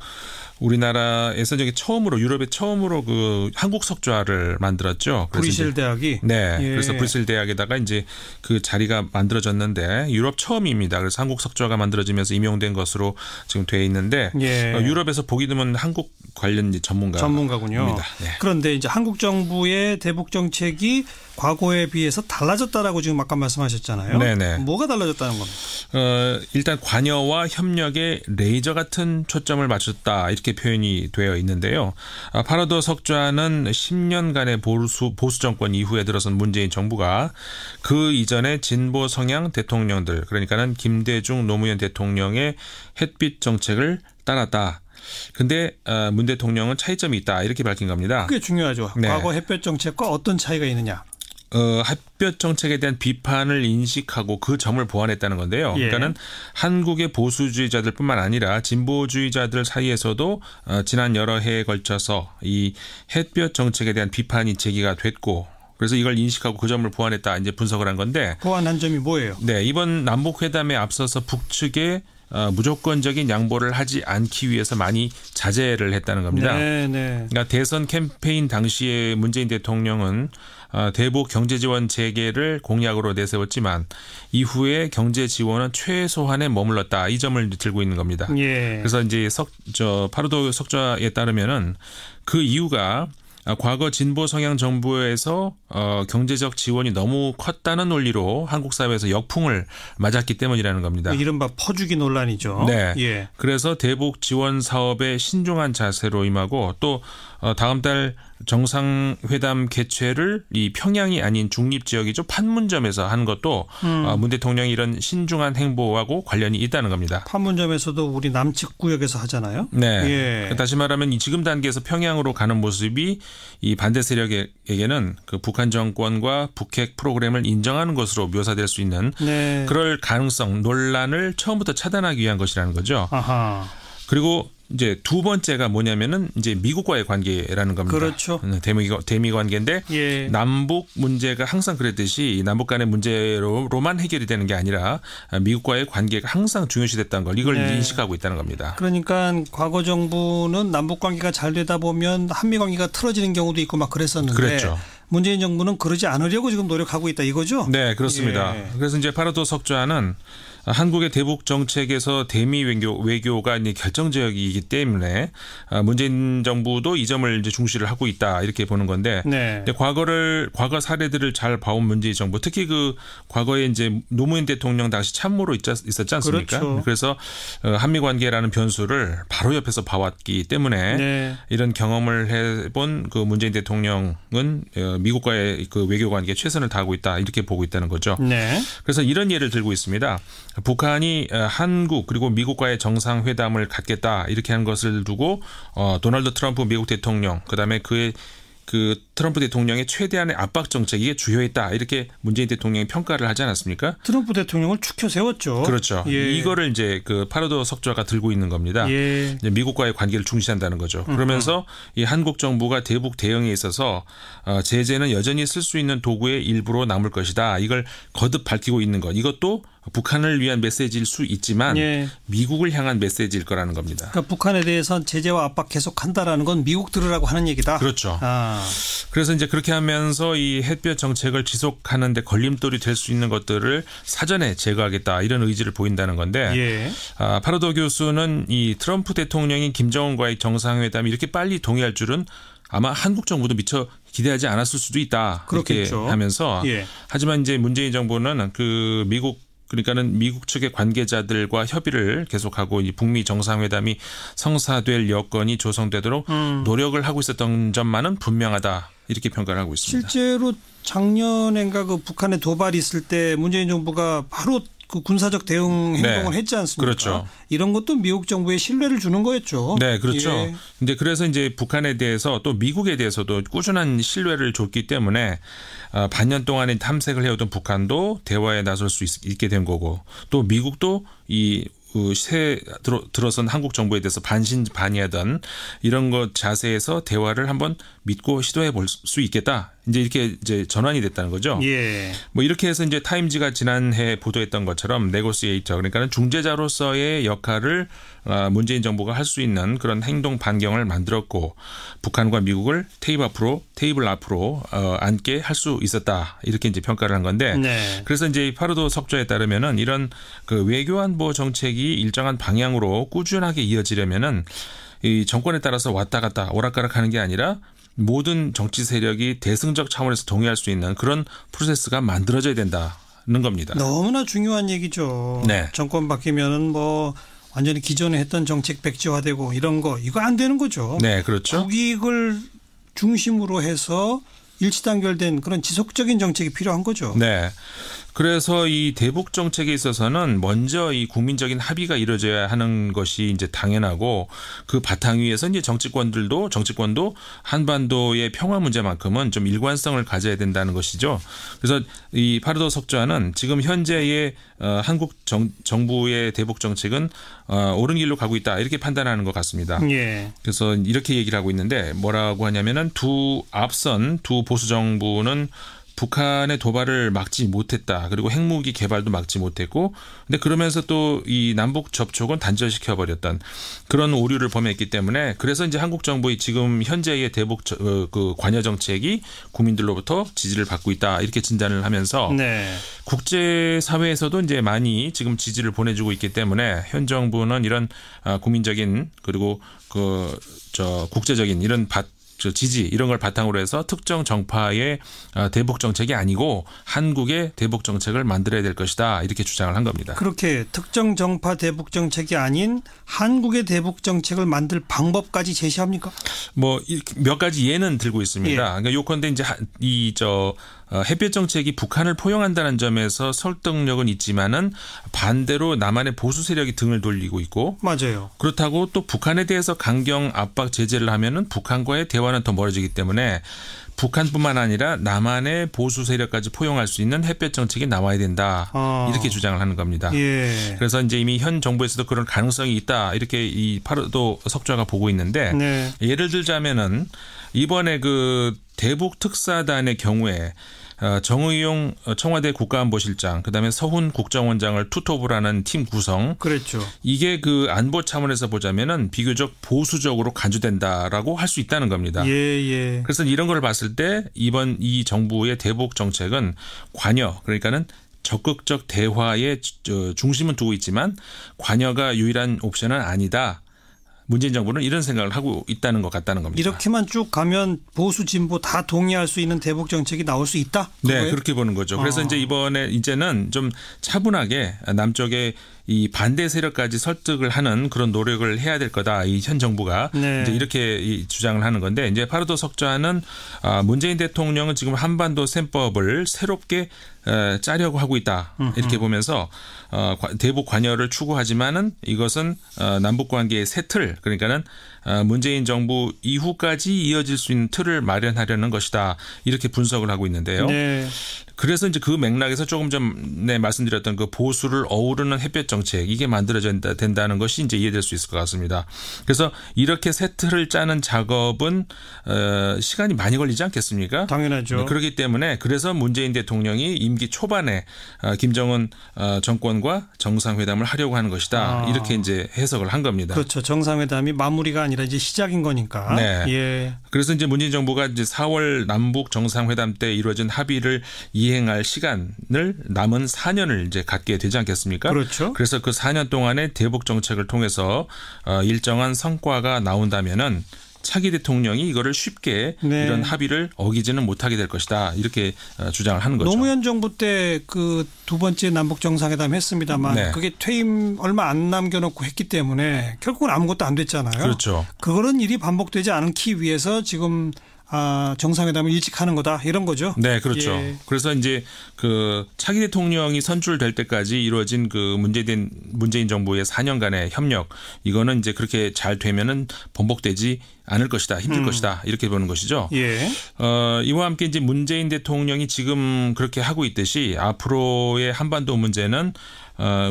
우리나라에서 저기 처음으로 유럽에 처음으로 그 한국 석좌를 만들었죠. 브뤼셀 대학이. 네. 그래서 브뤼셀 대학에다가 이제 그 자리가 만들어졌는데 유럽 처음입니다. 그래서 한국 석좌가 만들어지면서 임용된 것으로 지금 돼 있는데 유럽에서 보기 드문 한국 관련 전문가군요. 네. 그런데 이제 한국 정부의 대북 정책이 과거에 비해서 달라졌다라고 지금 아까 말씀하셨잖아요. 네네. 뭐가 달라졌다는 겁니까? 일단 관여와 협력에 레이저 같은 초점을 맞췄다 이렇게 표현이 되어 있는데요. 파라도 석좌는 10년간의 보수 정권 이후에 들어선 문재인 정부가 그 이전에 진보 성향 대통령들 그러니까는 김대중 노무현 대통령의 햇빛 정책을 따랐다. 근데 문 대통령은 차이점이 있다 이렇게 밝힌 겁니다. 그게 중요하죠. 네. 과거 햇볕 정책과 어떤 차이가 있느냐. 햇볕 정책에 대한 비판을 인식하고 그 점을 보완했다는 건데요. 그러니까는 한국의 보수주의자들뿐만 아니라 진보주의자들 사이에서도 지난 여러 해에 걸쳐서 이 햇볕 정책에 대한 비판이 제기가 됐고 그래서 이걸 인식하고 그 점을 보완했다 이제 분석을 한 건데 보완한 점이 뭐예요? 네, 이번 남북 회담에 앞서서 북측에 무조건적인 양보를 하지 않기 위해서 많이 자제를 했다는 겁니다. 그러니까 대선 캠페인 당시에 문재인 대통령은 대북 경제 지원 재개를 공약으로 내세웠지만 이후에 경제 지원은 최소한에 머물렀다. 이 점을 들고 있는 겁니다. 그래서 이제 파르도 석좌에 따르면은 그 이유가 과거 진보 성향 정부에서 경제적 지원이 너무 컸다는 논리로 한국 사회에서 역풍을 맞았기 때문이라는 겁니다. 이른바 퍼주기 논란이죠. 네. 그래서 대북 지원 사업에 신중한 자세로 임하고 또 다음 달 정상회담 개최를 이 평양이 아닌 중립지역이죠. 판문점에서 한 것도 문 대통령이 이런 신중한 행보하고 관련이 있다는 겁니다. 판문점에서도 우리 남측 구역에서 하잖아요. 네. 다시 말하면 이 지금 단계에서 평양으로 가는 모습이 이 반대 세력에게는 그 북한 정권과 북핵 프로그램을 인정하는 것으로 묘사될 수 있는 그럴 가능성, 논란을 처음부터 차단하기 위한 것이라는 거죠. 그리고 이제 두 번째가 뭐냐면은 이제 미국과의 관계라는 겁니다. 그렇죠. 대미 관계인데 남북 문제가 항상 그랬듯이 남북 간의 문제로만 해결이 되는 게 아니라 미국과의 관계가 항상 중요시됐다는 걸 이걸 인식하고 있다는 겁니다. 그러니까 과거 정부는 남북 관계가 잘 되다 보면 한미 관계가 틀어지는 경우도 있고 막 그랬었는데 그랬죠. 문재인 정부는 그러지 않으려고 지금 노력하고 있다 이거죠? 네, 그렇습니다. 그래서 이제 파라도 석좌는 한국의 대북 정책에서 대미 외교가 이제 결정적이기 때문에 문재인 정부도 이 점을 이제 중시를 하고 있다 이렇게 보는 건데 과거 사례들을 잘 봐온 문재인 정부 특히 그 과거에 이제 노무현 대통령 당시 참모로 있었지 않습니까? 그렇죠. 그래서 한미 관계라는 변수를 바로 옆에서 봐왔기 때문에 이런 경험을 해본 그 문재인 대통령은 미국과의 그 외교 관계에 최선을 다하고 있다 이렇게 보고 있다는 거죠. 그래서 이런 예를 들고 있습니다. 북한이 한국 그리고 미국과의 정상회담을 갖겠다 이렇게 한 것을 두고 도널드 트럼프 미국 대통령 그다음에 그의 그 트럼프 대통령의 최대한의 압박 정책 이게 주요했다 이렇게 문재인 대통령이 평가를 하지 않았습니까? 트럼프 대통령을 추켜 세웠죠. 그렇죠. 이거를 이제 그 파라도 석좌가 들고 있는 겁니다. 이제 미국과의 관계를 중시한다는 거죠. 그러면서 이 한국 정부가 대북 대응에 있어서 제재는 여전히 쓸 수 있는 도구의 일부로 남을 것이다. 이걸 거듭 밝히고 있는 것. 이것도 북한을 위한 메시지일 수 있지만 미국을 향한 메시지일 거라는 겁니다. 그러니까 북한에 대해서 제재와 압박 계속한다라는 건 미국 들으라고 하는 얘기다. 그렇죠. 그래서 이제 그렇게 하면서 이 햇볕 정책을 지속하는 데 걸림돌이 될 수 있는 것들을 사전에 제거하겠다 이런 의지를 보인다는 건데 예. 파르도 교수는 이 트럼프 대통령이 김정은과의 정상회담이 이렇게 빨리 동의할 줄은 아마 한국 정부도 미처 기대하지 않았을 수도 있다. 그렇겠죠. 이렇게 하면서 예. 하지만 이제 문재인 정부는 그 그러니까는 미국 측의 관계자들과 협의를 계속하고 이 북미 정상회담이 성사될 여건이 조성되도록 노력을 하고 있었던 점만은 분명하다. 이렇게 평가를 하고 있습니다. 실제로 작년엔가 그 북한에 도발이 있을 때 문재인 정부가 바로 그 군사적 대응 행동을 했지 않습니까? 그렇죠. 이런 것도 미국 정부에 신뢰를 주는 거였죠. 네, 그렇죠. 예. 근데 그래서 이제 북한에 대해서 또 미국에 대해서도 꾸준한 신뢰를 줬기 때문에 반년 동안에 탐색을 해오던 북한도 대화에 나설 수 있게 된 거고 또 미국도 들어선 한국 정부에 대해서 반신반의하던 이런 것 자세에서 대화를 한번 믿고 시도해 볼 수 있겠다. 이렇게 전환이 됐다는 거죠. 예. 뭐 이렇게 해서 이제 타임지가 지난해 보도했던 것처럼 네고시에이터 그러니까는 중재자로서의 역할을 문재인 정부가 할 수 있는 그런 행동 반경을 만들었고 북한과 미국을 테이블 앞으로 앉게 할 수 있었다. 이렇게 이제 평가를 한 건데 네. 그래서 이제 파르도 석좌에 따르면은 이런 그 외교안보 정책이 일정한 방향으로 꾸준하게 이어지려면은 이 정권에 따라서 왔다 갔다 오락가락하는 게 아니라 모든 정치 세력이 대승적 차원에서 동의할 수 있는 그런 프로세스가 만들어져야 된다는 겁니다. 너무나 중요한 얘기죠. 네. 정권 바뀌면은 뭐 완전히 기존에 했던 정책 백지화되고 이런 거 이거 안 되는 거죠. 네, 그렇죠. 국익을 중심으로 해서 일치단결된 그런 지속적인 정책이 필요한 거죠. 네. 그래서 이 대북 정책에 있어서는 먼저 이 국민적인 합의가 이루어져야 하는 것이 이제 당연하고 그 바탕 위에서 이제 정치권도 한반도의 평화 문제만큼은 좀 일관성을 가져야 된다는 것이죠. 그래서 이 파르도 석좌는 지금 현재의 한국 정부의 대북 정책은 옳은 길로 가고 있다 이렇게 판단하는 것 같습니다. 예. 그래서 이렇게 얘기를 하고 있는데 뭐라고 하냐면은 앞선 두 보수 정부는 북한의 도발을 막지 못했다. 그리고 핵무기 개발도 막지 못했고, 근데 그러면서 또 이 남북 접촉은 단절시켜 버렸던 그런 오류를 범했기 때문에 그래서 이제 한국 정부의 지금 현재의 대북 그 관여 정책이 국민들로부터 지지를 받고 있다 이렇게 진단을 하면서 네. 국제 사회에서도 이제 많이 지금 지지를 보내주고 있기 때문에 현 정부는 이런 국민적인 그리고 국제적인 이런 지지 이런 걸 바탕으로 해서 특정 정파의 대북 정책이 아니고 한국의 대북 정책을 만들어야 될 것이다 이렇게 주장을 한 겁니다. 그렇게 특정 정파 대북 정책이 아닌 한국의 대북 정책을 만들 방법까지 제시합니까? 뭐 몇 가지 예는 들고 있습니다. 예. 그러니까 요컨대 이제 햇볕 정책이 북한을 포용한다는 점에서 설득력은 있지만은 반대로 남한의 보수 세력이 등을 돌리고 있고 맞아요. 그렇다고 또 북한에 대해서 강경 압박 제재를 하면은 북한과의 대화는 더 멀어지기 때문에 북한뿐만 아니라 남한의 보수 세력까지 포용할 수 있는 햇볕 정책이 나와야 된다. 이렇게 주장을 하는 겁니다. 예. 그래서 이제 이미 현 정부에서도 그런 가능성이 있다. 이렇게 이 파르도 석좌가 보고 있는데 네. 예를 들자면은 이번에 그 대북 특사단의 경우에 정의용 청와대 국가안보실장 그다음에 서훈 국정원장을 투톱을 하는 팀 구성. 그렇죠. 이게 그 안보 차원에서 보자면은 비교적 보수적으로 간주된다라고 할 수 있다는 겁니다. 예. 그래서 이런 걸 봤을 때 이번 이 정부의 대북 정책은 관여 그러니까는 적극적 대화에 중심은 두고 있지만 관여가 유일한 옵션은 아니다. 문재인 정부는 이런 생각을 하고 있다는 것 같다는 겁니다. 이렇게만 쭉 가면 보수 진보 다 동의할 수 있는 대북 정책이 나올 수 있다? 네, 그렇게 보는 거죠. 그래서 이제는 좀 차분하게 남쪽에 이 반대 세력까지 설득을 하는 그런 노력을 해야 될 거다. 이 현 정부가 네. 이제 이렇게 주장을 하는 건데 이제 파르도 석좌는 문재인 대통령은 지금 한반도 셈법을 새롭게 짜려고 하고 있다. 이렇게 보면서 대북 관여를 추구하지만은 이것은 남북 관계의 새 틀 그러니까는 문재인 정부 이후까지 이어질 수 있는 틀을 마련하려는 것이다. 이렇게 분석을 하고 있는데요. 네. 그래서 이제 그 맥락에서 조금 전에 말씀드렸던 그 보수를 어우르는 햇볕 정책 이게 만들어져야 된다는 것이 이제 이해될 수 있을 것 같습니다. 그래서 이렇게 세트를 짜는 작업은 시간이 많이 걸리지 않겠습니까? 당연하죠. 그렇기 때문에 그래서 문재인 대통령이 임기 초반에 김정은 정권과 정상회담을 하려고 하는 것이다. 이렇게 이제 해석을 한 겁니다. 그렇죠. 정상회담이 마무리가 아니라 이제 시작인 거니까. 네. 예. 그래서 이제 문재인 정부가 이제 4월 남북 정상회담 때 이루어진 합의를 이행할 시간을 남은 4년을 이제 갖게 되지 않겠습니까? 그렇죠. 그래서 그 4년 동안의 대북 정책을 통해서 일정한 성과가 나온다면은 차기 대통령이 이거를 쉽게 네. 이런 합의를 어기지는 못하게 될 것이다. 이렇게 주장을 하는 거죠. 노무현 정부 때 그 두 번째 남북 정상회담 했습니다만 네. 그게 퇴임 얼마 안 남겨놓고 했기 때문에 결국은 아무것도 안 됐잖아요. 그렇죠. 그런 일이 반복되지 않기 위해서 지금 정상회담을 일찍 하는 거다 이런 거죠. 네, 그렇죠. 예. 그래서 이제 그 차기 대통령이 선출될 때까지 이루어진 그 문재인 정부의 4년간의 협력 이거는 이제 그렇게 잘 되면은 번복되지 않을 것이다, 힘들 것이다 이렇게 보는 것이죠. 예. 이와 함께 이제 문재인 대통령이 지금 그렇게 하고 있듯이 앞으로의 한반도 문제는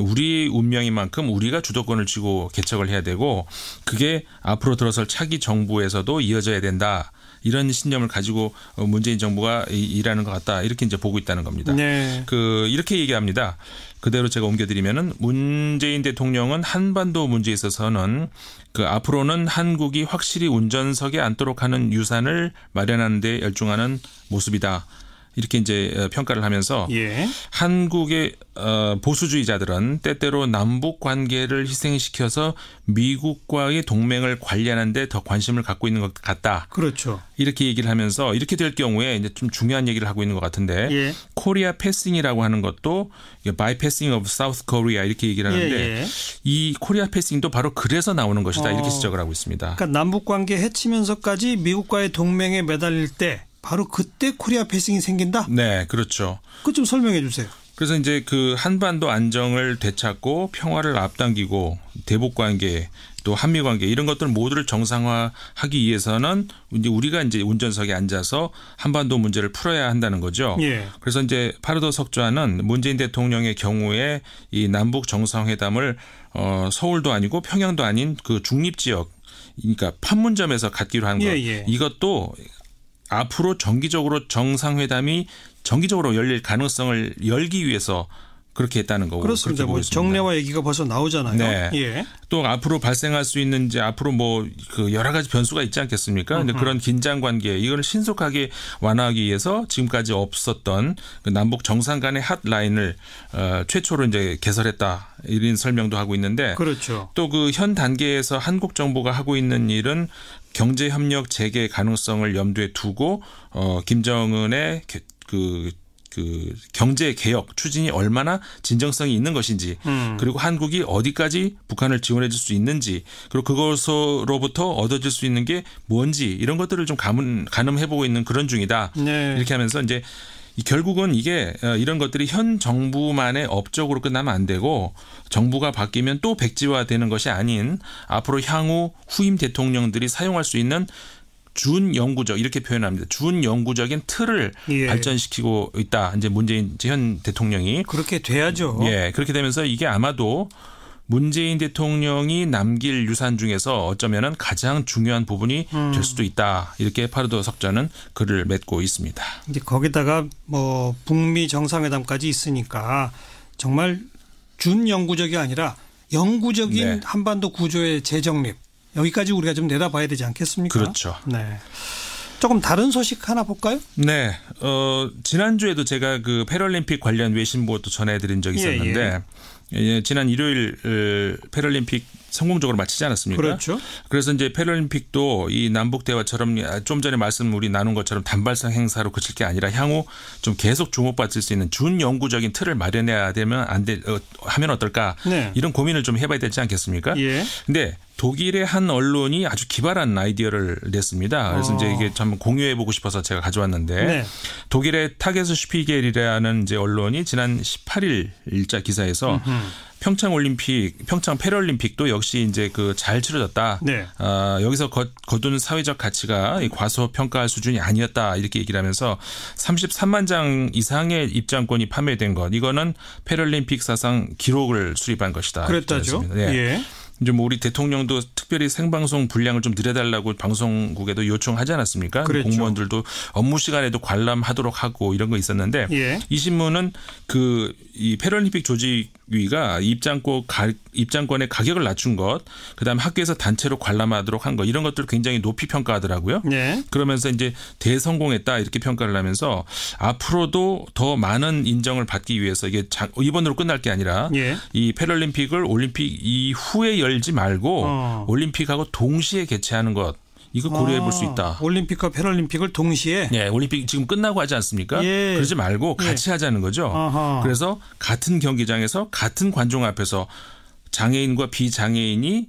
우리 운명인 만큼 우리가 주도권을 쥐고 개척을 해야 되고 그게 앞으로 들어설 차기 정부에서도 이어져야 된다. 이런 신념을 가지고 문재인 정부가 일하는 것 같다. 이렇게 이제 보고 있다는 겁니다. 네. 이렇게 얘기합니다. 그대로 제가 옮겨드리면은 문재인 대통령은 한반도 문제에 있어서는 앞으로는 한국이 확실히 운전석에 앉도록 하는 유산을 마련하는 데 열중하는 모습이다. 이렇게 이제 평가를 하면서 예. 한국의 보수주의자들은 때때로 남북 관계를 희생시켜서 미국과의 동맹을 관리하는 데 더 관심을 갖고 있는 것 같다. 그렇죠. 이렇게 얘기를 하면서 이렇게 될 경우에 이제 좀 중요한 얘기를 하고 있는 것 같은데 예. 코리아 패싱이라고 하는 것도 바이패싱 오브 사우스 코리아 이렇게 얘기를 하는데 예. 이 코리아 패싱도 바로 그래서 나오는 것이다. 이렇게 지적을 하고 있습니다. 그러니까 남북 관계 해치면서까지 미국과의 동맹에 매달릴 때 바로 그때 코리아 패싱이 생긴다? 네, 그렇죠. 그거 좀 설명해 주세요. 그래서 이제 그 한반도 안정을 되찾고 평화를 앞당기고 대북 관계 또 한미 관계 이런 것들 모두를 정상화하기 위해서는 이제 우리가 이제 운전석에 앉아서 한반도 문제를 풀어야 한다는 거죠. 예. 그래서 이제 파르도 석좌는 문재인 대통령의 경우에 이 남북 정상회담을 서울도 아니고 평양도 아닌 그 중립 지역 그러니까 판문점에서 갖기로 한 것. 예. 이것도 앞으로 정기적으로 정상회담이 정기적으로 열릴 가능성을 열기 위해서 그렇게 했다는 거고. 그렇습니다. 뭐 정례화 얘기가 벌써 나오잖아요. 네. 예. 또 앞으로 발생할 수 있는 이제 앞으로 뭐 그 여러 가지 변수가 있지 않겠습니까? 근데 그런 긴장 관계 이걸 신속하게 완화하기 위해서 지금까지 없었던 그 남북 정상 간의 핫라인을 최초로 이제 개설했다. 이런 설명도 하고 있는데. 그렇죠. 또 그 현 단계에서 한국 정부가 하고 있는 일은 경제 협력 재개 가능성을 염두에 두고 김정은의 그 경제 개혁 추진이 얼마나 진정성이 있는 것인지 그리고 한국이 어디까지 북한을 지원해 줄 수 있는지 그리고 그것으로부터 얻어질 수 있는 게 뭔지 이런 것들을 좀 가늠해 보고 있는 그런 중이다. 네. 이렇게 하면서 이제 결국은 이게 이런 것들이 현 정부만의 업적으로 끝나면 안 되고 정부가 바뀌면 또 백지화되는 것이 아닌 앞으로 향후 후임 대통령들이 사용할 수 있는 준영구적 이렇게 표현합니다. 준영구적인 틀을 예. 발전시키고 있다. 이제 문재인 현 대통령이 그렇게 돼야죠. 예, 그렇게 되면서 이게 아마도 문재인 대통령이 남길 유산 중에서 어쩌면은 가장 중요한 부분이 될 수도 있다. 이렇게 파르도 석좌는 글을 맺고 있습니다. 이제 거기다가 뭐 북미 정상회담까지 있으니까 정말 준영구적이 아니라 영구적인 네. 한반도 구조의 재정립. 여기까지 우리가 좀 내다봐야 되지 않겠습니까? 그렇죠. 네. 조금 다른 소식 하나 볼까요? 네. 지난주에도 제가 그 패럴림픽 관련 외신보도 전해드린 적이 있었는데 예, 지난 일요일 패럴림픽 성공적으로 마치지 않았습니까? 그렇죠. 그래서 이제 패럴림픽도 이 남북 대화처럼 좀 전에 말씀 우리 나눈 것처럼 단발성 행사로 그칠 게 아니라 향후 좀 계속 주목받을 수 있는 준영구적인 틀을 마련해야 되면 하면 어떨까? 네. 이런 고민을 좀 해봐야 되지 않겠습니까? 예. 근데 독일의 한 언론이 아주 기발한 아이디어를 냈습니다. 그래서 이제 이게 참 공유해보고 싶어서 제가 가져왔는데 네. 독일의 타게스 슈피겔이라는 이제 언론이 지난 18일 일자 기사에서 평창 패럴림픽도 역시 이제 그 잘 치러졌다. 네. 여기서 거둔 사회적 가치가 과소평가할 수준이 아니었다 이렇게 얘기를 하면서 33만 장 이상의 입장권이 판매된 것 이거는 패럴림픽 사상 기록을 수립한 것이다. 그랬다죠. 네. 예. 이제 뭐 우리 대통령도 특별히 생방송 분량을 좀 늘려달라고 방송국에도 요청하지 않았습니까? 그랬죠. 공무원들도 업무 시간에도 관람하도록 하고 이런 거 있었는데 예. 이 신문은 이 패럴림픽 조직위가 입장권의 가격을 낮춘 것, 그다음에 학교에서 단체로 관람하도록 한 것 이런 것들을 굉장히 높이 평가하더라고요. 예. 그러면서 이제 대성공했다 이렇게 평가를 하면서 앞으로도 더 많은 인정을 받기 위해서 이게 이번으로 끝날 게 아니라 예. 이 패럴림픽을 올림픽 이후에 열지 말고 올림픽하고 동시에 개최하는 것. 이거 고려해 볼 수 있다. 올림픽과 패럴림픽을 동시에? 네. 올림픽 지금 끝나고 하지 않습니까? 예. 그러지 말고 같이 하자는 거죠. 아하. 그래서 같은 경기장에서 같은 관중 앞에서 장애인과 비장애인이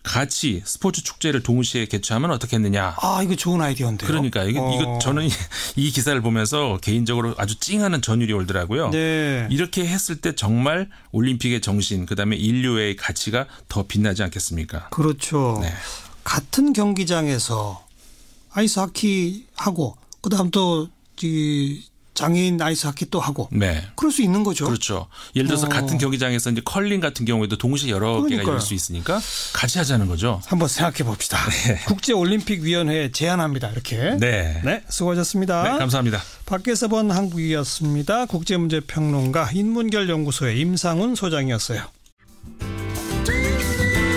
같이 스포츠 축제를 동시에 개최하면 어떻겠느냐. 이거 좋은 아이디어인데요. 그러니까 이거 저는 이 기사를 보면서 개인적으로 아주 찡하는 전율이 오더라고요. 네. 이렇게 했을 때 정말 올림픽의 정신, 그다음에 인류의 가치가 더 빛나지 않겠습니까? 그렇죠. 네. 같은 경기장에서 아이스하키 하고 그다음 또 장애인 아이스하키 또 하고 네. 그럴 수 있는 거죠. 그렇죠. 예를 들어서 같은 경기장에서 이제 컬링 같은 경우에도 동시에 여러 개가 열릴 수 있으니까 같이 하자는 거죠. 한번 생각해 봅시다. 네. 국제올림픽위원회에 제안합니다. 이렇게. 네. 네, 수고하셨습니다. 네, 감사합니다. 밖에서 본 한국이었습니다. 국제문제평론가 인문결연구소의 임상훈 소장이었어요.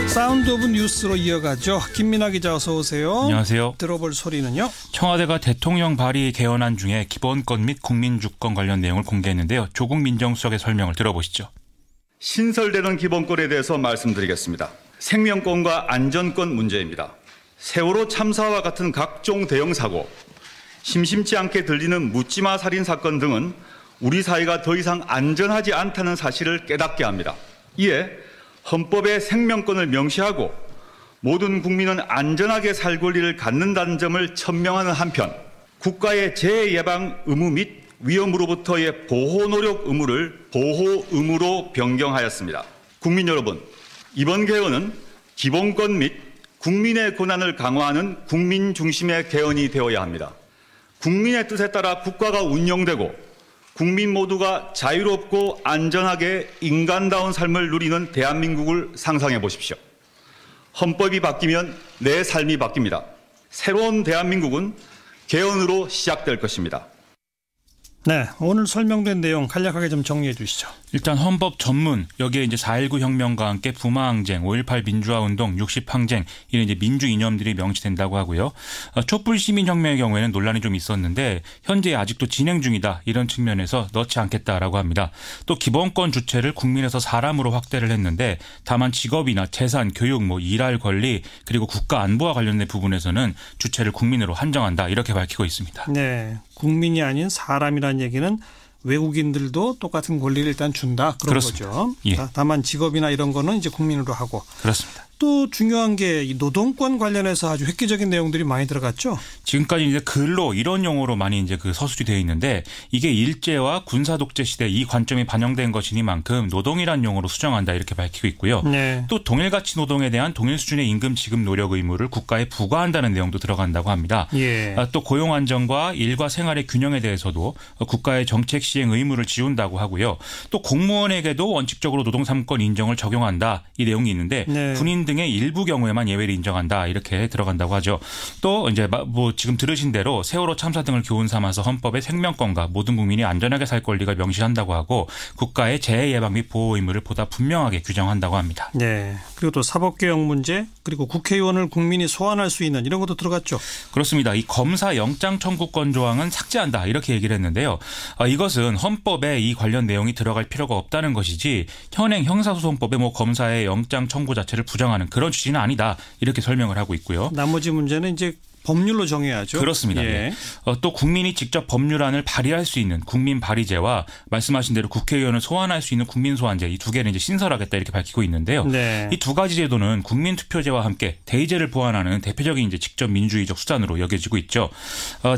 사운드 오브 뉴스로 이어가죠. 김민아 기자 어서 오세요. 안녕하세요. 들어볼 소리는요. 청와대가 대통령 발의 개헌안 중에 기본권 및 국민주권 관련 내용을 공개했는데요. 조국 민정수석의 설명을 들어보시죠. 신설되는 기본권에 대해서 말씀드리겠습니다. 생명권과 안전권 문제입니다. 세월호 참사와 같은 각종 대형 사고, 심심치 않게 들리는 묻지마 살인 사건 등은 우리 사회가 더 이상 안전하지 않다는 사실을 깨닫게 합니다. 이에 헌법에 생명권을 명시하고 모든 국민은 안전하게 살 권리를 갖는다는 점을 천명하는 한편 국가의 재해 예방 의무 및 위험으로부터의 보호 노력 의무를 보호 의무로 변경하였습니다. 국민 여러분, 이번 개헌은 기본권 및 국민의 권한을 강화하는 국민 중심의 개헌이 되어야 합니다. 국민의 뜻에 따라 국가가 운영되고 국민 모두가 자유롭고 안전하게 인간다운 삶을 누리는 대한민국을 상상해 보십시오. 헌법이 바뀌면 내 삶이 바뀝니다. 새로운 대한민국은 개헌으로 시작될 것입니다. 네, 오늘 설명된 내용 간략하게 좀 정리해 주시죠. 일단 헌법 전문, 여기에 이제 4.19 혁명과 함께 부마항쟁, 5.18 민주화운동, 60항쟁 이런 이제 민주 이념들이 명시된다고 하고요. 촛불 시민혁명의 경우에는 논란이 좀 있었는데 현재 아직도 진행 중이다 이런 측면에서 넣지 않겠다라고 합니다. 또 기본권 주체를 국민에서 사람으로 확대를 했는데 다만 직업이나 재산, 교육, 일할 권리 그리고 국가 안보와 관련된 부분에서는 주체를 국민으로 한정한다 이렇게 밝히고 있습니다. 네, 국민이 아닌 사람이라는 얘기는 외국인들도 똑같은 권리를 일단 준다 그런 그렇습니다. 거죠. 예. 다만 직업이나 이런 거는 이제 국민으로 하고. 그렇습니다. 또 중요한 게 이 노동권 관련해서 아주 획기적인 내용들이 많이 들어갔죠. 지금까지 이제 근로 이런 용어로 많이 이제 그 서술이 되어 있는데 이게 일제와 군사 독재 시대 이 관점이 반영된 것이니만큼 노동이란 용어로 수정한다 이렇게 밝히고 있고요. 네. 또 동일 가치 노동에 대한 동일 수준의 임금 지급 노력 의무를 국가에 부과한다는 내용도 들어간다고 합니다. 예. 또 고용 안정과 일과 생활의 균형에 대해서도 국가의 정책 시행 의무를 지운다고 하고요. 또 공무원에게도 원칙적으로 노동 3권 인정을 적용한다 이 내용이 있는데 네. 군인 등의 일부 경우에만 예외를 인정한다 이렇게 들어간다고 하죠. 또 이제 지금 들으신 대로 세월호 참사 등을 교훈 삼아서 헌법에 생명권과 모든 국민이 안전하게 살 권리가 명시한다고 하고 국가의 재해 예방 및 보호 의무를 보다 분명하게 규정한다고 합니다. 네. 그리고 또 사법개혁 문제 그리고 국회의원을 국민이 소환할 수 있는 이런 것도 들어갔죠. 그렇습니다. 이 검사 영장 청구권 조항은 삭제한다 이렇게 얘기를 했는데요. 이것은 헌법에 이 관련 내용이 들어갈 필요가 없다는 것이지 현행 형사소송법에 검사의 영장 청구 자체를 부정하는 그런 취지는 아니다 이렇게 설명을 하고 있고요. 나머지 문제는 이제 법률로 정해야죠. 그렇습니다. 예. 또 국민이 직접 법률안을 발의할 수 있는 국민 발의제와 말씀하신 대로 국회의원을 소환할 수 있는 국민 소환제 이 두 개를 이제 신설하겠다 이렇게 밝히고 있는데요. 네. 이 두 가지 제도는 국민 투표제와 함께 대의제를 보완하는 대표적인 이제 직접 민주주의적 수단으로 여겨지고 있죠.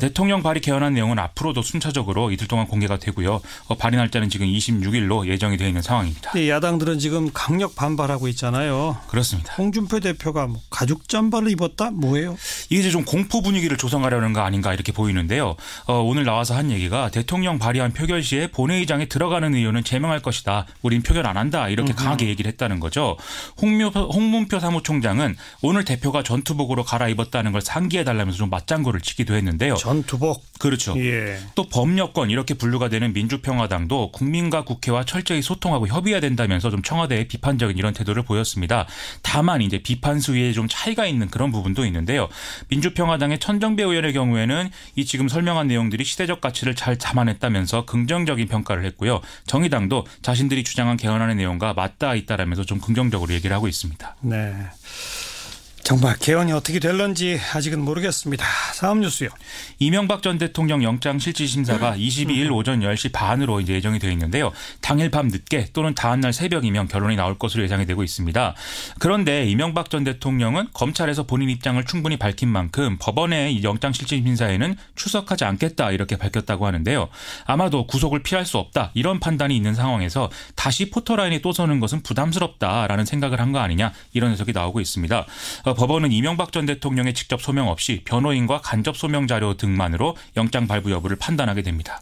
대통령 발의 개헌안 내용은 앞으로도 순차적으로 이틀 동안 공개가 되고요. 발의 날짜는 지금 26일로 예정이 되어 있는 상황입니다. 네, 야당들은 지금 강력 반발하고 있잖아요. 그렇습니다. 홍준표 대표가 가죽 잠바를 입었다? 뭐예요? 이게 이제 좀 공포 분위기를 조성하려는 거 아닌가 이렇게 보이는데요. 오늘 나와서 한 얘기가 대통령 발의안 표결 시에 본회의장에 들어가는 의원은 제명할 것이다. 우린 표결 안 한다. 이렇게 강하게 얘기를 했다는 거죠. 홍문표 사무총장은 오늘 대표가 전투복으로 갈아입었다는 걸 상기해달라면서 좀 맞장구를 치기도 했는데요. 전투복. 그렇죠. 예. 또 법여권 이렇게 분류가 되는 민주평화당도 국민과 국회와 철저히 소통하고 협의해야 된다면서 좀 청와대에 비판적인 이런 태도를 보였습니다. 다만 이제 비판 수위에 좀 차이가 있는 그런 부분도 있는데요. 민주평화당의 천정배 의원의 경우에는 이 지금 설명한 내용들이 시대적 가치를 잘 담아냈다면서 긍정적인 평가를 했고요. 정의당도 자신들이 주장한 개헌안의 내용과 맞닿아 있다라면서 좀 긍정적으로 얘기를 하고 있습니다. 네. 정말 개헌이 어떻게 될런지 아직은 모르겠습니다. 다음 뉴스요. 이명박 전 대통령 영장실질심사가 22일 오전 10시 반으로 이제 예정이 되어 있는데요. 당일 밤 늦게 또는 다음날 새벽이면 결론이 나올 것으로 예상이 되고 있습니다. 그런데 이명박 전 대통령은 검찰에서 본인 입장을 충분히 밝힌 만큼 법원의 영장실질심사에는 출석하지 않겠다 이렇게 밝혔다고 하는데요. 아마도 구속을 피할 수 없다 이런 판단이 있는 상황에서 다시 포토라인에 또 서는 것은 부담스럽다라는 생각을 한 거 아니냐 이런 해석이 나오고 있습니다. 법원은 이명박 전 대통령의 직접 소명 없이 변호인과 간접 소명 자료 등만으로 영장 발부 여부를 판단하게 됩니다.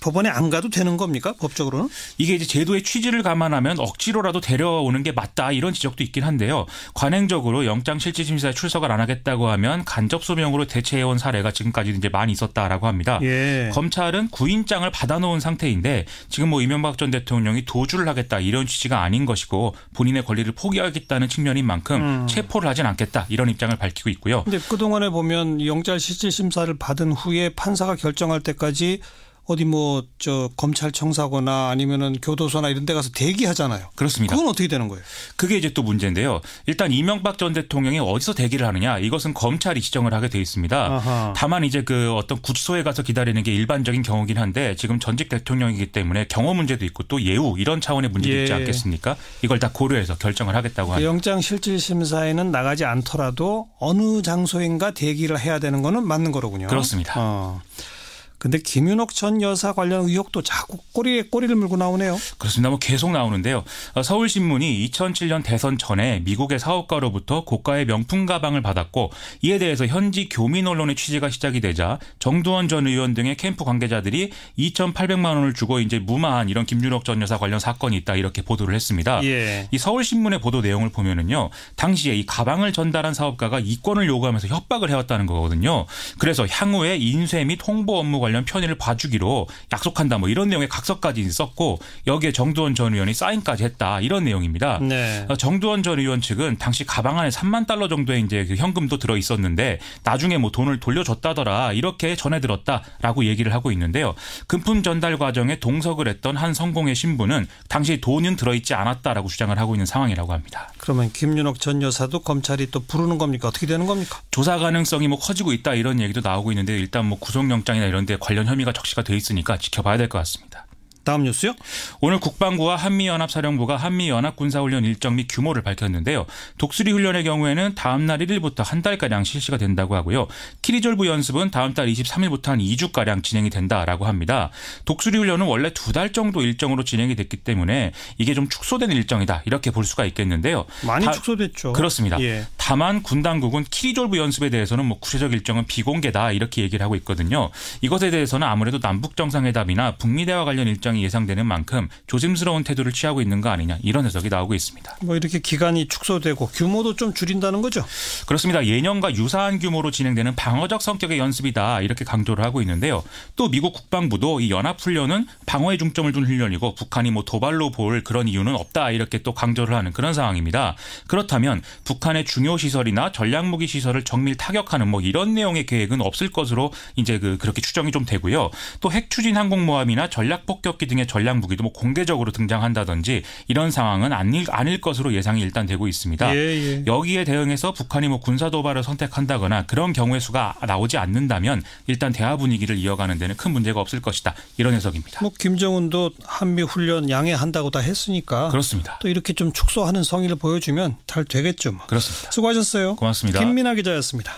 법원에 안 가도 되는 겁니까? 법적으로는? 이게 이제 제도의 취지를 감안하면 억지로라도 데려오는 게 맞다 이런 지적도 있긴 한데요. 관행적으로 영장실질심사에 출석을 안 하겠다고 하면 간접 소명으로 대체해온 사례가 지금까지 이제 많이 있었다라고 합니다. 예. 검찰은 구인장을 받아놓은 상태인데 지금 뭐 이명박 전 대통령이 도주를 하겠다 이런 취지가 아닌 것이고 본인의 권리를 포기하겠다는 측면인 만큼 체포를 하진 않겠다 이런 입장을 밝히고 있고요. 그런데 그동안에 보면 영장실질심사를 받은 후에 판사가 결정할 때까지 어디 검찰청사거나 아니면은 교도소나 이런 데 가서 대기하잖아요. 그렇습니다. 그건 어떻게 되는 거예요? 그게 이제 또 문제인데요. 일단 이명박 전 대통령이 어디서 대기를 하느냐 이것은 검찰이 지정을 하게 돼 있습니다. 아하. 다만 이제 그 어떤 구치소에 가서 기다리는 게 일반적인 경우긴 한데 지금 전직 대통령이기 때문에 경호 문제도 있고 또 예우 이런 차원의 문제도 있지 않겠습니까? 이걸 다 고려해서 결정을 하겠다고 합니다. 영장실질심사에는 나가지 않더라도 어느 장소인가 대기를 해야 되는 거는 맞는 거로군요. 그렇습니다. 근데 김윤옥 전 여사 관련 의혹도 자꾸 꼬리를 물고 나오네요. 그렇습니다. 계속 나오는데요. 서울신문이 2007년 대선 전에 미국의 사업가로부터 고가의 명품 가방을 받았고 이에 대해서 현지 교민 언론의 취재가 시작이 되자 정두원 전 의원 등의 캠프 관계자들이 2,800만 원을 주고 이제 무마한 이런 김윤옥 전 여사 관련 사건이 있다 이렇게 보도를 했습니다. 예. 이 서울신문의 보도 내용을 보면은요. 당시에 이 가방을 전달한 사업가가 이권을 요구하면서 협박을 해왔다는 거거든요. 그래서 향후에 인쇄 및 홍보 업무 관련 편의를 봐주기로 약속한다 이런 내용의 각서까지 썼고 여기에 정두원 전 의원이 사인까지 했다 이런 내용입니다. 네. 정두원 전 의원 측은 당시 가방 안에 $30,000 정도의 이제 그 현금도 들어 있었는데 나중에 돈을 돌려줬다더라 이렇게 전해 들었다라고 얘기를 하고 있는데요. 금품 전달 과정에 동석을 했던 한 성공의 신부는 당시 돈은 들어있지 않았다라고 주장을 하고 있는 상황이라고 합니다. 그러면 김윤옥 전 여사도 검찰이 또 부르는 겁니까? 어떻게 되는 겁니까? 조사 가능성이 커지고 있다 이런 얘기도 나오고 있는데 일단 구속영장이나 이런 데 관련 혐의가 적시가 돼 있으니까 지켜봐야 될 것 같습니다. 다음 뉴스요. 오늘 국방부와 한미연합사령부가 한미연합군사훈련 일정 및 규모를 밝혔는데요. 독수리 훈련의 경우에는 다음 날 1일부터 한 달가량 실시가 된다고 하고요. 키리졸브 연습은 다음 달 23일부터 한 2주가량 진행이 된다라고 합니다. 독수리 훈련은 원래 2달 정도 일정으로 진행이 됐기 때문에 이게 좀 축소된 일정이다 이렇게 볼 수가 있겠는데요. 많이 축소됐죠. 그렇습니다. 예. 다만 군 당국은 키리졸브 연습에 대해서는 구체적 일정은 비공개다 이렇게 얘기를 하고 있거든요. 이것에 대해서는 아무래도 남북정상회담이나 북미대화 관련 일정이 예상되는 만큼 조심스러운 태도를 취하고 있는 거 아니냐 이런 해석이 나오고 있습니다. 이렇게 기간이 축소되고 규모도 좀 줄인다는 거죠? 그렇습니다. 예년과 유사한 규모로 진행되는 방어적 성격의 연습이다 이렇게 강조를 하고 있는데요. 또 미국 국방부도 이 연합훈련은 방어에 중점을 둔 훈련이고 북한이 도발로 볼 그런 이유는 없다 이렇게 또 강조를 하는 그런 상황입니다. 그렇다면 북한의 중요 시설이나 전략무기 시설을 정밀 타격하는 뭐 이런 내용의 계획은 없을 것으로 이제 그렇게 추정이 좀 되고요. 또 핵 추진 항공모함이나 전략 폭격기 등의 전략무기도 뭐 공개적으로 등장한다든지 이런 상황은 아닐 것으로 예상이 일단 되고 있습니다. 예. 여기에 대응해서 북한이 뭐 군사 도발을 선택한다거나 그런 경우의 수가 나오지 않는다면 일단 대화 분위기를 이어가는 데는 큰 문제가 없을 것이다. 이런 해석입니다. 뭐 김정은도 한미 훈련 양해한다고 다 했으니까 그렇습니다. 또 이렇게 좀 축소하는 성의를 보여주면 잘 되겠죠. 뭐. 그렇습니다. 수고하셨어요. 고맙습니다. 김민아 기자였습니다.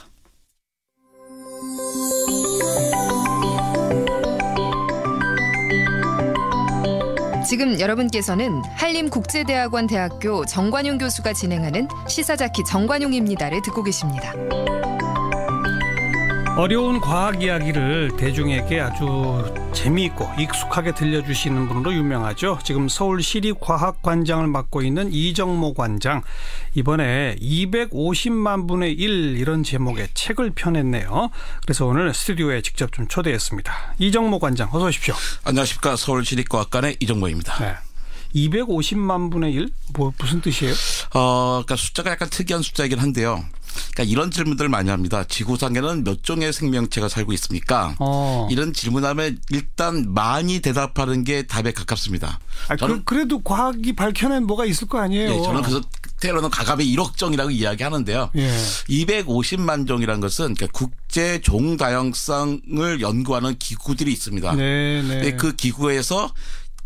지금 여러분께서는 한림국제대학원 대학교 정관용 교수가 진행하는 시사자키 정관용입니다를 듣고 계십니다. 어려운 과학 이야기를 대중에게 아주 재미있고 익숙하게 들려주시는 분으로 유명하죠. 지금 서울시립과학관장을 맡고 있는 이정모 관장. 이번에 250만 분의 1 이런 제목의 책을 펴냈네요. 그래서 오늘 스튜디오에 직접 좀 초대했습니다. 이정모 관장 어서 오십시오. 안녕하십니까. 서울시립과학관의 이정모입니다. 네. 250만 분의 1? 무슨 뜻이에요? 그러니까 숫자가 약간 특이한 숫자이긴 한데요. 그러니까 이런 질문들을 많이 합니다. 지구상에는 몇 종의 생명체가 살고 있습니까? 이런 질문하면 일단 많이 대답하는 게 답에 가깝습니다. 그래도 과학이 밝혀낸 뭐가 있을 거 아니에요? 네, 저는 그래서 테러는 가감의 1억 종이라고 이야기하는데요. 예. 250만 종이라는 것은 그러니까 국제 종 다양성을 연구하는 기구들이 있습니다. 네. 그 기구에서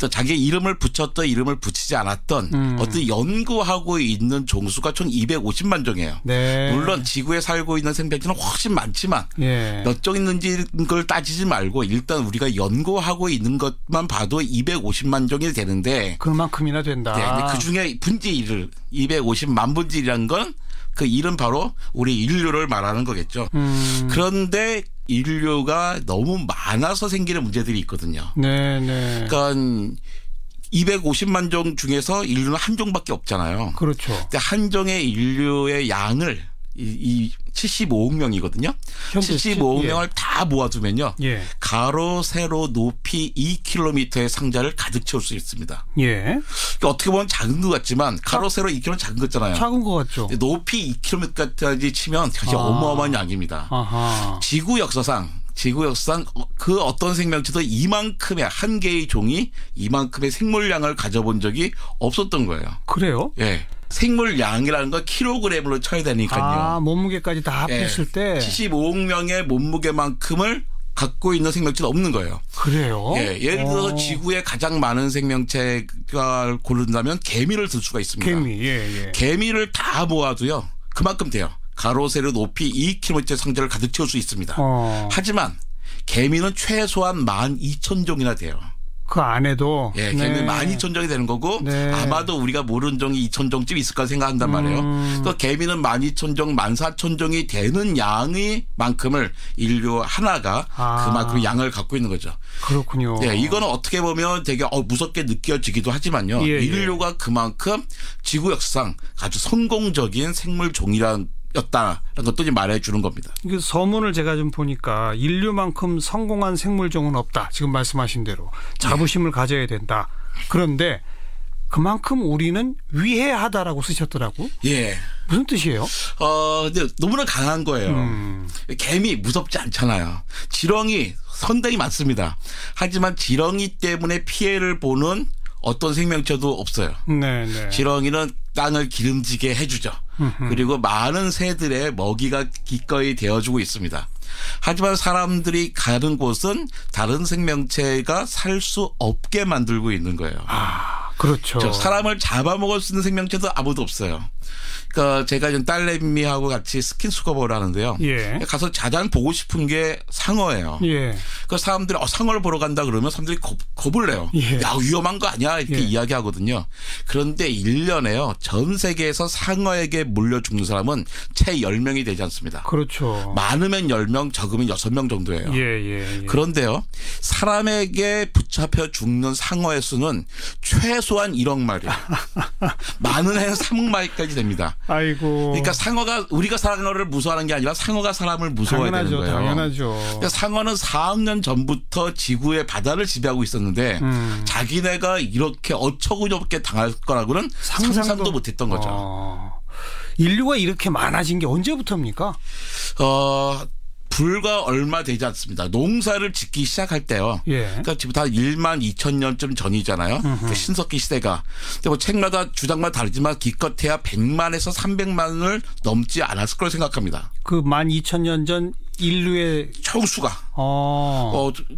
또 자기의 이름을 붙였던 이름을 붙이지 않았던 어떤 연구하고 있는 종수가 총 250만 종이에요. 네. 물론 지구에 살고 있는 생명체는 훨씬 많지만 몇 종 있는지 걸 따지지 말고 일단 우리가 연구하고 있는 것만 봐도 250만 종이 되는데 그만큼이나 된다. 네, 그중에 분지 1을 250만 분지 1이라는 건 그 일은 바로 우리 인류를 말하는 거겠죠. 그런데 인류가 너무 많아서 생기는 문제들이 있거든요. 네. 그러니까 250만 종 중에서 인류는 한 종밖에 없잖아요. 그렇죠. 근데 한 종의 인류의 양을 이 75억 명이거든요. 75억 명을 다 모아두면요. 가로, 세로, 높이 2km의 상자를 가득 채울 수 있습니다. 그러니까 어떻게 보면 작은 것 같지만 가로, 세로 2km 작은 거잖아요. 작은 것 같죠. 높이 2km까지 치면 사실 어마어마한 양입니다. 지구 역사상 그 어떤 생명체도 이만큼의 한 개의 종이 이만큼의 생물량을 가져본 적이 없었던 거예요. 그래요? 예. 생물량이라는 건 킬로그램으로 쳐야 되니까요. 몸무게까지 다 합했을 때 75억 명의 몸무게만큼을 갖고 있는 생명체는 없는 거예요. 그래요? 예. 예를 들어서 지구에 가장 많은 생명체가 고른다면 개미를 들 수가 있습니다. 개미. 개미를 다 모아도요. 그만큼 돼요. 가로, 세로, 높이 2km 상자를 가득 채울 수 있습니다. 하지만 개미는 최소한 12,000종이나 돼요. 그 안에도? 예, 개미 12,000종이 되는 거고 아마도 우리가 모르는 종이 2,000종쯤 있을 거라 생각한단 말이에요. 그 개미는 12,000종, 14,000종이 되는 양의 만큼을 인류 하나가 그만큼 양을 갖고 있는 거죠. 그렇군요. 예, 이거는 어떻게 보면 되게 무섭게 느껴지기도 하지만요. 인류가 그만큼 지구 역사상 아주 성공적인 생물 종이란 였다라는 것도 좀 말해주는 겁니다. 그 서문을 제가 좀 보니까 인류만큼 성공한 생물종은 없다. 지금 말씀하신 대로 자부심을 가져야 된다. 그런데 그만큼 우리는 위해하다라고 쓰셨더라고. 예. 무슨 뜻이에요? 근데 너무나 강한 거예요. 개미 무섭지 않잖아요. 지렁이 선대히 많습니다. 하지만 지렁이 때문에 피해를 보는 어떤 생명체도 없어요. 지렁이는 땅을 기름지게 해주죠. 그리고 많은 새들의 먹이가 기꺼이 되어주고 있습니다. 하지만 사람들이 가는 곳은 다른 생명체가 살 수 없게 만들고 있는 거예요. 그렇죠. 사람을 잡아먹을 수 있는 생명체도 아무도 없어요. 그러니까 제가 지금 딸내미하고 같이 스킨스쿠버를 하는데요. 가서 가장 보고 싶은 게 상어예요. 그 사람들이 상어를 보러 간다 그러면 사람들이 겁을 내요. 야, 위험한 거 아니야? 이렇게 이야기하거든요. 그런데 1년에요. 전 세계에서 상어에게 물려 죽는 사람은 채 10명이 되지 않습니다. 그렇죠. 많으면 10명, 적으면 6명 정도예요. 그런데요. 사람에게 붙잡혀 죽는 상어의 수는 최소한 1억 마리. 많은 해는 3억 마리까지 됩니다. 아이고. 그러니까 상어가 우리가 상어를 무서워하는 게 아니라 상어가 사람을 무서워해야 되는 거예요. 당연하죠. 그러니까 상어는 4억 년 전부터 지구의 바다를 지배하고 있었는데 자기네가 이렇게 어처구니 없게 당할 거라고는 상상도 못했던 거죠. 인류가 이렇게 많아진 게 언제부터입니까? 불과 얼마 되지 않습니다. 농사를 짓기 시작할 때요. 예. 그러니까 지금 다 1만 2천 년쯤 전이잖아요. 그러니까 신석기 시대가. 근데 뭐 책마다 주장마다 다르지만 기껏해야 100만에서 300만을 넘지 않았을 거라고 생각합니다. 그 12,000년 전 인류의 총수가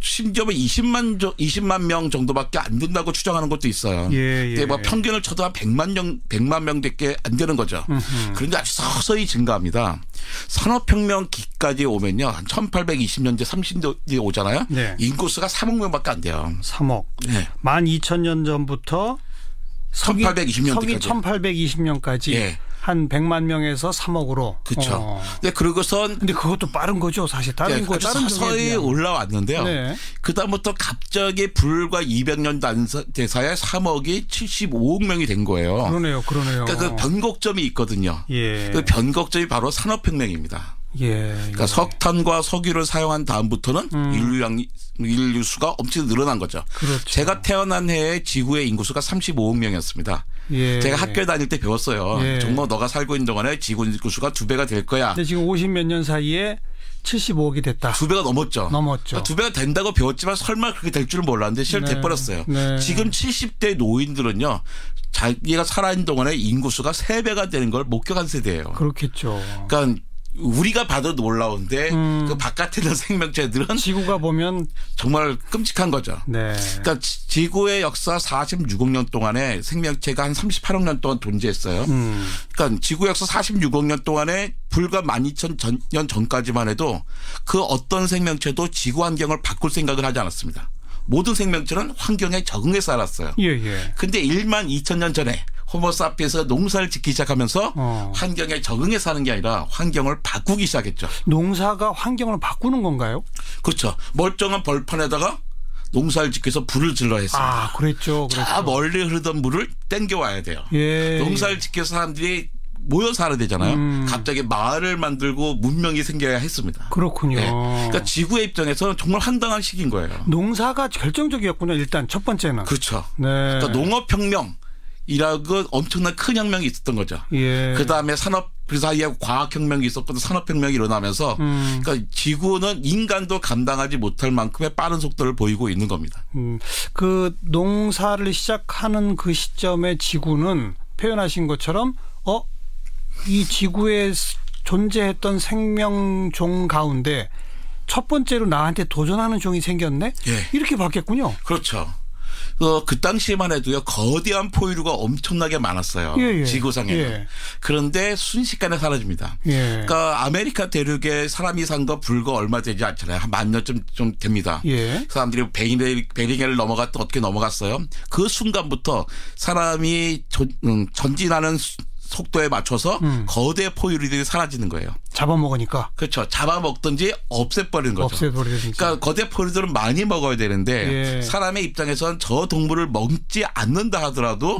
심지어 20만 명 정도밖에 안 된다고 추정하는 것도 있어요. 예, 예. 근데 뭐 평균을 쳐도 한 100만 명밖에 안 되는 거죠. 그런데 아주 서서히 증가합니다. 산업혁명기까지 오면요. 한 1820년대 30년대 오잖아요. 네. 인구수가 3억 명밖에 안 돼요. 3억. 네. 12,000년 전부터 서기 1820년까지 예. 한 100만 명에서 3억으로. 그렇죠. 근데 그러고선 근데 그것도 빠른 거죠, 사실. 다른 거 다른 서서히 올라왔는데요. 네. 그다음부터 갑자기 불과 200년 대사에 3억이 75억 명이 된 거예요. 그러네요. 그러니까 그 변곡점이 있거든요. 예. 그 변곡점이 바로 산업혁명입니다. 예. 그러니까 석탄과 석유를 사용한 다음부터는 인류 수가 엄청 늘어난 거죠. 그렇죠. 제가 태어난 해에 지구의 인구수가 35억 명이었습니다. 예. 제가 학교 다닐 때 배웠어요. 예. 정말 너가 살고 있는 동안에 지구 인구수가 2배가 될 거야. 근데 지금 50몇 년 사이에 75억이 됐다. 2배가 넘었죠. 그러니까 2배가 된다고 배웠지만 설마 그렇게 될 줄은 몰랐는데 실제 네. 돼버렸어요. 네. 지금 70대 노인들은요. 자기가 살아있는 동안에 인구수가 3배가 되는 걸 목격한 세대예요. 그렇겠죠. 그러니까 우리가 봐도 놀라운데 그 바깥에 있는 생명체들은 지구가 보면 정말 끔찍한 거죠. 네. 그러니까 지구의 역사 46억 년 동안에 생명체가 한 38억 년 동안 존재했어요. 그러니까 지구 역사 46억 년 동안에 불과 12,000년 전까지만 해도 그 어떤 생명체도 지구 환경을 바꿀 생각을 하지 않았습니다. 모든 생명체는 환경에 적응해 살았어요. 예. 근데 1만 2천 년 전에 호모사피엔스가 농사를 짓기 시작하면서 환경에 적응해 사는 게 아니라 환경을 바꾸기 시작했죠. 농사가 환경을 바꾸는 건가요? 그렇죠. 멀쩡한 벌판에다가 농사를 짓기 위해서 불을 질러 했습니다. 아, 그랬죠. 자, 멀리 흐르던 물을 땡겨와야 돼요. 예. 농사를 짓기 위해서 사람들이 모여 살아야 되잖아요. 갑자기 마을을 만들고 문명이 생겨야 했습니다. 그렇군요. 네. 그러니까 지구의 입장에서는 정말 황당한 시기인 거예요. 농사가 결정적이었군요. 일단 첫 번째는. 그렇죠. 네. 그러니까 농업혁명이라고 엄청난 큰 혁명이 있었던 거죠. 예. 그다음에 그 사이에 과학혁명이 있었거든. 산업혁명이 일어나면서 그러니까 지구는 인간도 감당하지 못할 만큼의 빠른 속도를 보이고 있는 겁니다. 그 농사를 시작하는 그 시점에 지구는 표현하신 것처럼 이 지구에 존재했던 생명종 가운데 첫 번째로 나한테 도전하는 종이 생겼네? 예. 이렇게 봤겠군요. 그렇죠. 그 당시에만 해도요, 거대한 포유류가 엄청나게 많았어요. 예. 지구상에는. 예. 그런데 순식간에 사라집니다. 예. 그러니까 아메리카 대륙에 사람이 산 거 불과 얼마 되지 않잖아요. 한 10,000년쯤 좀 됩니다. 예. 사람들이 베링해를 넘어갔다 어떻게 넘어갔어요. 그 순간부터 사람이 전진하는 속도에 맞춰서 거대 포유류들이 사라지는 거예요. 잡아먹으니까. 그렇죠. 잡아먹든지 없애버리는 거죠. 없애버리든지. 그러니까 거대 포유류들은 많이 먹어야 되는데 예. 사람의 입장에서는 저 동물을 먹지 않는다 하더라도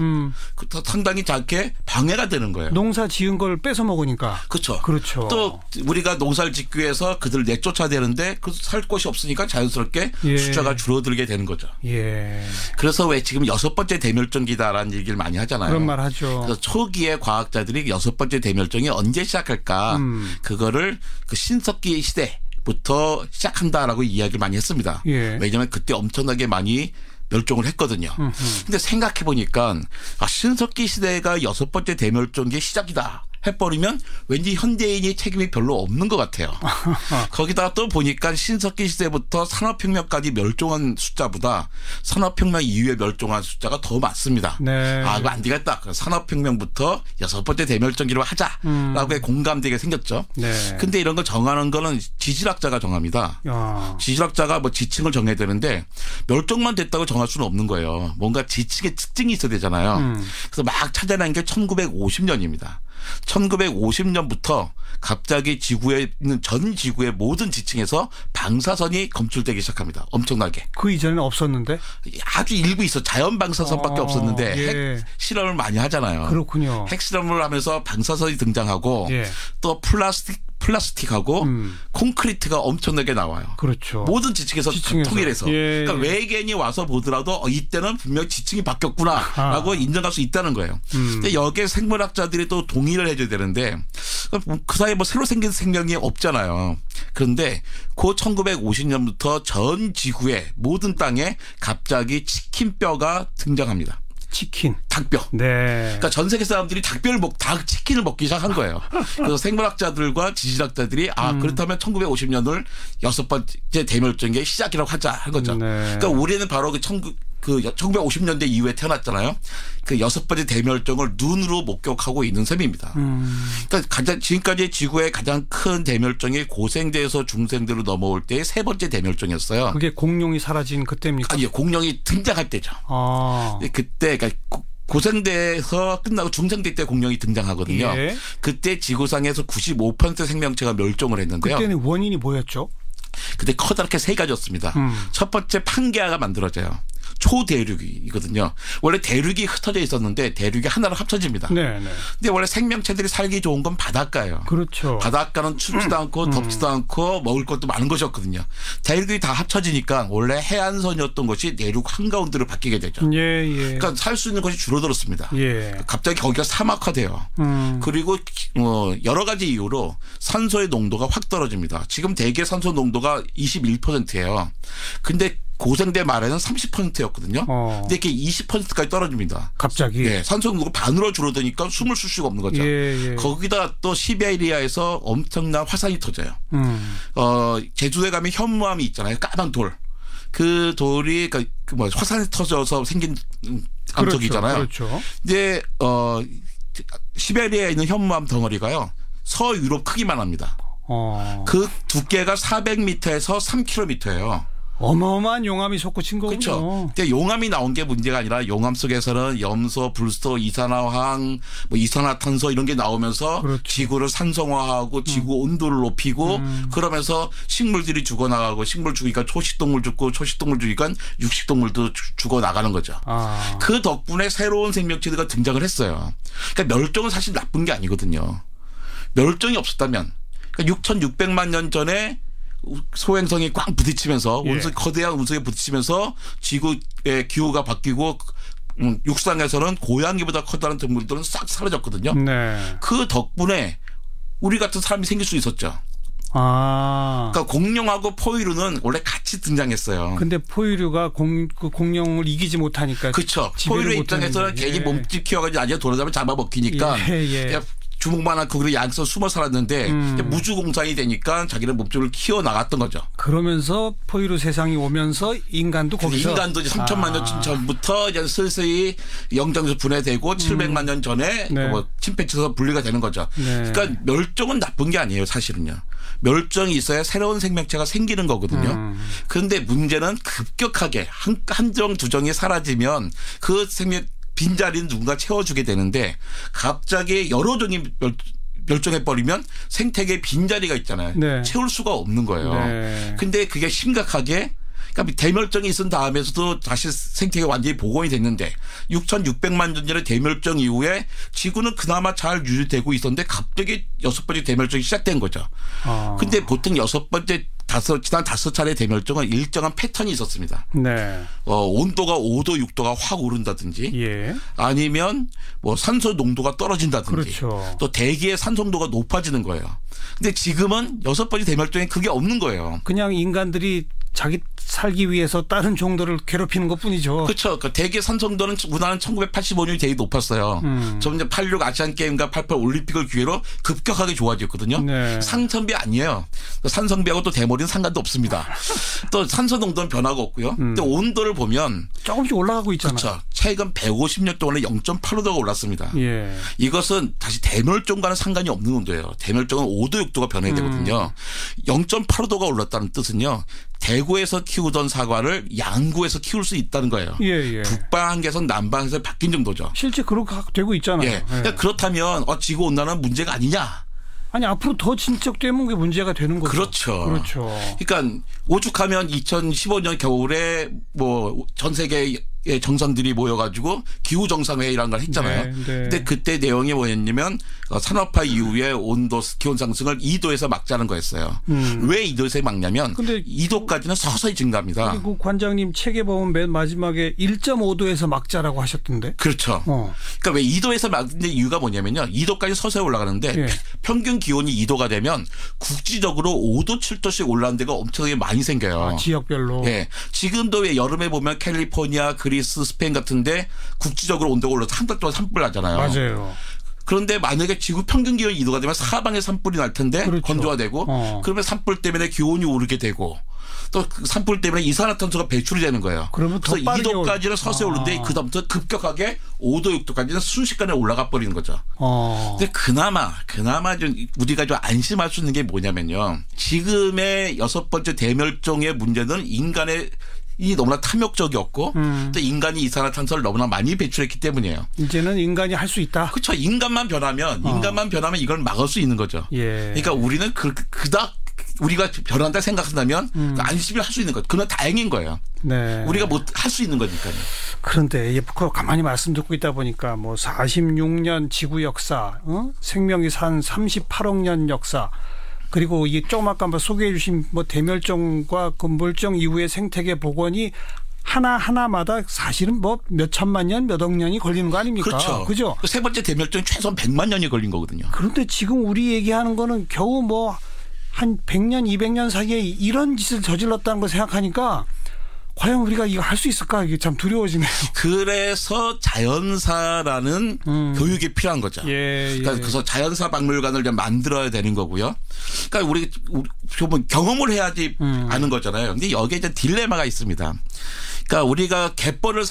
상당히 작게 방해가 되는 거예요. 농사 지은 걸 뺏어 먹으니까. 그렇죠. 또 우리가 농사를 짓기 위해서 그들을 내쫓아야 되는데 살 곳이 없으니까 자연스럽게 예. 숫자가 줄어들게 되는 거죠. 예. 그래서 왜 지금 6번째 대멸종기다라는 얘기를 많이 하잖아요. 그런 말 하죠. 그래서 초기에 과학자들이 6번째 대멸종이 언제 시작할까? 그거를 그 신석기 시대부터 시작한다라고 이야기를 많이 했습니다. 예. 왜냐하면 그때 엄청나게 많이 멸종을 했거든요. 근데 생각해 보니까 신석기 시대가 6번째 대멸종기의 시작이다 해버리면 왠지 현대인이 책임이 별로 없는 것 같아요. 거기다가 또 보니까 신석기 시대부터 산업혁명까지 멸종한 숫자보다 산업혁명 이후에 멸종한 숫자가 더 많습니다. 네. 이거 안 되겠다. 산업혁명부터 6번째 대멸종기로 하자라고 공감되게 생겼죠. 네. 근데 이런 걸 정하는 거는 지질학자가 정합니다. 지질학자가 뭐 지층을 정해야 되는데 멸종만 됐다고 정할 수는 없는 거예요. 뭔가 지층의 특징이 있어야 되잖아요. 그래서 막 찾아낸 게 1950년입니다. 1950년부터 갑자기 지구에 있는 전 지구의 모든 지층에서 방사선이 검출되기 시작합니다. 엄청나게. 그 이전에는 없었는데? 아주 일부 있어. 자연 방사선밖에 없었는데 예. 핵 실험을 많이 하잖아요. 그렇군요. 핵 실험을 하면서 방사선이 등장하고 예. 또 플라스틱 플라스틱하고 콘크리트가 엄청나게 나와요. 그렇죠. 모든 지층에서 통일해서. 예. 그러니까 외계인이 와서 보더라도 이때는 분명히 지층이 바뀌었구나라고 인정할 수 있다는 거예요. 근데 여기에 생물학자들이 또 동의를 해줘야 되는데 그 사이에 뭐 새로 생긴 생명이 없잖아요. 그런데 그 1950년부터 전 지구의 모든 땅에 갑자기 치킨뼈가 등장합니다. 치킨. 닭뼈. 네. 그러니까 전 세계 사람들이 닭 치킨을 먹기 시작한 거예요. 그래서 생물학자들과 지질학자들이 그렇다면 1950년을 6번째 대멸종의 시작이라고 하자 한 거죠. 네. 그러니까 우리는 바로 그 1950년대 이후에 태어났잖아요. 그 6번째 대멸종을 눈으로 목격하고 있는 셈입니다. 그러니까 지금까지 지구의 가장 큰 대멸종이 고생대에서 중생대로 넘어올 때의 3번째 대멸종이었어요. 그게 공룡이 사라진 그때입니까? 아니요. 공룡이 등장할 때죠. 그때 그러니까 고생대에서 끝나고 중생대 때 공룡이 등장하거든요. 예. 그때 지구상에서 95% 생명체가 멸종을 했는데요. 그때는 원인이 뭐였죠? 그때 커다랗게 3가지였습니다. 첫 번째 판게아가 만들어져요. 초대륙이거든요. 원래 대륙이 흩어져 있었는데 대륙이 하나로 합쳐집니다. 네. 근데 원래 생명체들이 살기 좋은 건 바닷가예요. 그렇죠. 바닷가는 춥지도 않고 덥지도 않고 먹을 것도 많은 것이었거든요. 대륙이 다 합쳐지니까 원래 해안선이었던 것이 내륙 한가운데로 바뀌게 되죠. 예. 그러니까 살 수 있는 것이 줄어들었습니다. 예. 갑자기 거기가 사막화돼요. 그리고 여러 가지 이유로 산소의 농도가 확 떨어집니다. 지금 대기 산소 농도가 21%예요. 근데 고생대 말에는 30%였거든요. 근데 이게 20%까지 떨어집니다. 갑자기? 네, 산소 농도가 반으로 줄어드니까 숨을 쉴 수가 없는 거죠. 예. 거기다 또 시베리아에서 엄청난 화산이 터져요. 제주에 가면 현무암이 있잖아요. 까만 돌. 그 돌이 화산이 터져서 생긴 암석이잖아요. 그렇죠. 근데 시베리아에 있는 현무암 덩어리가요. 서유럽 크기만 합니다. 그 두께가 400m에서 3km예요. 어마어마한 용암이 솟구친 거군요. 그렇죠. 근데 용암이 나온 게 문제가 아니라 용암 속에서는 염소, 불소, 이산화황, 이산화탄소 이런 게 나오면서 그렇죠. 지구를 산성화하고 지구 온도를 높이고 그러면서 식물들이 죽어나가고 식물 죽으니까 초식동물 죽고 초식동물 죽으니까 육식동물도 죽어나가는 거죠. 그 덕분에 새로운 생명체가 등장을 했어요. 그러니까 멸종은 사실 나쁜 게 아니거든요. 멸종이 없었다면 그러니까 6,600만 년 전에 소행성이 꽝 부딪히면서 거대한 운석에 부딪히면서 지구의 기후가 바뀌고 육상에서는 고양이보다 커다란 동물들은 싹 사라졌거든요. 네. 그 덕분에 우리 같은 사람이 생길 수 있었죠. 그러니까 공룡하고 포유류는 원래 같이 등장했어요. 근데 포유류가 공룡을 이기지 못하니까. 그렇죠. 포유류 입장에서는 괜히 몸집 키워가지고 나중에 돌아다니면 잡아먹히니까. 주먹만 한 거기로 양서 숨어 살았는데 무주공산이 되니까 자기는 몸집을 키워 나갔던 거죠. 그러면서 포유류 세상이 오면서 인간도 거기서. 인간도 이제 3천만 년 전부터 이제 슬슬 영장에서 분해되고 700만 년 전에 침팬지에서 분리가 되는 거죠. 그러니까 멸종은 나쁜 게 아니에요, 사실은요. 멸종이 있어야 새로운 생명체가 생기는 거거든요. 그런데 문제는 급격하게 한정 두정이 사라지면 그 빈자리는 누군가 채워주게 되는데 갑자기 여러 종이 멸종해버리면 생태계에 빈자리가 있잖아요. 채울 수가 없는 거예요. 근데 그게 심각하게 그러니까 대멸종이 있은 다음에서도 다시 생태계가 완전히 복원이 됐는데 6,600만 년 전에 대멸종 이후에 지구는 그나마 잘 유지되고 있었는데 갑자기 6번째 대멸종이 시작된 거죠. 근데 보통 6번째 지난 5차례 대멸종은 일정한 패턴이 있었습니다. 온도가 5도, 6도가 확 오른다든지 아니면 산소 농도가 떨어진다든지 또 대기의 산소도가 높아지는 거예요. 근데 지금은 6번째 대멸종에 그게 없는 거예요. 그냥 인간들이 자기 살기 위해서 다른 종들을 괴롭히는 것뿐이죠. 그렇죠. 그러니까 대기 산성도는 우리나라는 1985년이 되게 높았어요. 점점 86 아시안 게임과 88 올림픽을 기회로 급격하게 좋아졌거든요. 상선비 아니에요. 산성비하고 또 대머리는 상관도 없습니다. 또 산소 농도는 변화가 없고요. 근데 온도를 보면 조금씩 올라가고 있잖아요. 그렇죠. 최근 150년 동안에 0.85도가 올랐습니다. 이것은 다시 대멸종과는 상관이 없는 온도예요. 대멸종은 5도, 6도가 변해야 되거든요. 0.85도가 올랐다는 뜻은요. 대구에서 키우던 사과를 양구에서 키울 수 있다는 거예요. 북방 한계선 남방 한계선 바뀐 정도죠. 실제 그렇게 되고 있잖아요. 그러니까 그렇다면 지구 온난화는 문제가 아니냐? 아니 앞으로 더 진척되면 그게 문제가 되는 거죠. 그렇죠. 그러니까 오죽하면 2015년 겨울에 전 세계 정상들이 모여가지고 기후 정상회의라는 걸 했잖아요. 근데 그때 내용이 뭐였냐면 산업화 이후에 온도 기온 상승을 2도에서 막자는 거였어요. 왜 2도에서 막냐면 근데 2도까지는 서서히 증가합니다. 그리고 관장님 책에 보면 맨 마지막에 1.5도에서 막자라고 하셨던데. 그렇죠. 그러니까 왜 2도에서 막는 이유가 뭐냐면요. 2도까지 서서히 올라가는데 예. 평균 기온이 2도가 되면 국지적으로 5도 7도씩 올라가는 데가 엄청나게 많이 생겨요. 아, 지역별로. 예. 지금도 왜 여름에 보면 캘리포니아, 그리스, 스페인 같은데 국지적으로 온도가 올라서 한 달 동안 산불 나잖아요. 맞아요. 그런데 만약에 지구 평균 기온이 2도가 되면 사방에 산불이 날 텐데 그렇죠. 건조화되고 그러면 산불 때문에 기온이 오르게 되고 또 산불 때문에 이산화탄소가 배출이 되는 거예요. 그러면 그래서 2도까지는 서서히 오르는데 그다음부터 급격하게 5도, 6도까지는 순식간에 올라가 버리는 거죠. 근데 그나마 좀 우리가 좀 안심할 수 있는 게 뭐냐면요. 지금의 6번째 대멸종의 문제는 이 너무나 탐욕적이었고 또 인간이 이산화탄소를 너무나 많이 배출했기 때문이에요. 이제는 인간이 할 수 있다. 그렇죠. 인간만 변하면 이걸 막을 수 있는 거죠. 예. 그러니까 우리는 그닥 우리가 변한다 생각한다면 안심을 할 수 있는 거죠. 그건 다행인 거예요. 네. 우리가 뭐 할 수 있는 거니까요. 그런데 가만히 말씀 듣고 있다 보니까 뭐 46년 지구 역사, 생명이 산 38억 년 역사. 그리고 이 조금 아까 소개해 주신 뭐 대멸종과 건물종 이후의 생태계 복원이 하나마다 사실은 뭐 몇 천만 년, 몇 억 년이 걸리는 거 아닙니까? 그렇죠. 그죠? 세 번째 대멸종이 최소한 100만 년이 걸린 거거든요. 그런데 지금 우리 얘기하는 거는 겨우 뭐 한 100년, 200년 사이에 이런 짓을 저질렀다는 걸 생각하니까 과연 우리가 이거 할 수 있을까? 이게 참 두려워지네요. 그래서 자연사라는 교육이 필요한 거죠. 예. 그러니까 그래서 자연사 박물관을 이제 만들어야 되는 거고요. 그러니까 우리 경험을 해야지 아는 거잖아요. 근데 여기에 이제 딜레마가 있습니다. 그러니까 우리가 갯벌을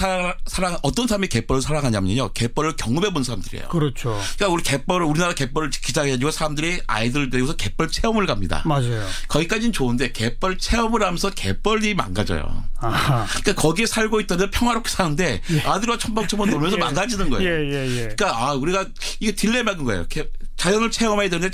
어떤 사람이 갯벌을 사랑하냐면요. 갯벌을 경험해 본 사람들이에요. 그렇죠. 그러니까 우리나라 갯벌을 기자해가지고 사람들이 아이들 데리고서 갯벌 체험을 갑니다. 맞아요. 거기까지는 좋은데 갯벌 체험을 하면서 갯벌이 망가져요. 아하. 그러니까 거기에 살고 있던 평화롭게 사는데 예. 아들과 첨벙첨벙 놀면서 망가지는 거예요. 예. 그러니까 우리가 이게 딜레마인 거예요. 자연을 체험해야 되는데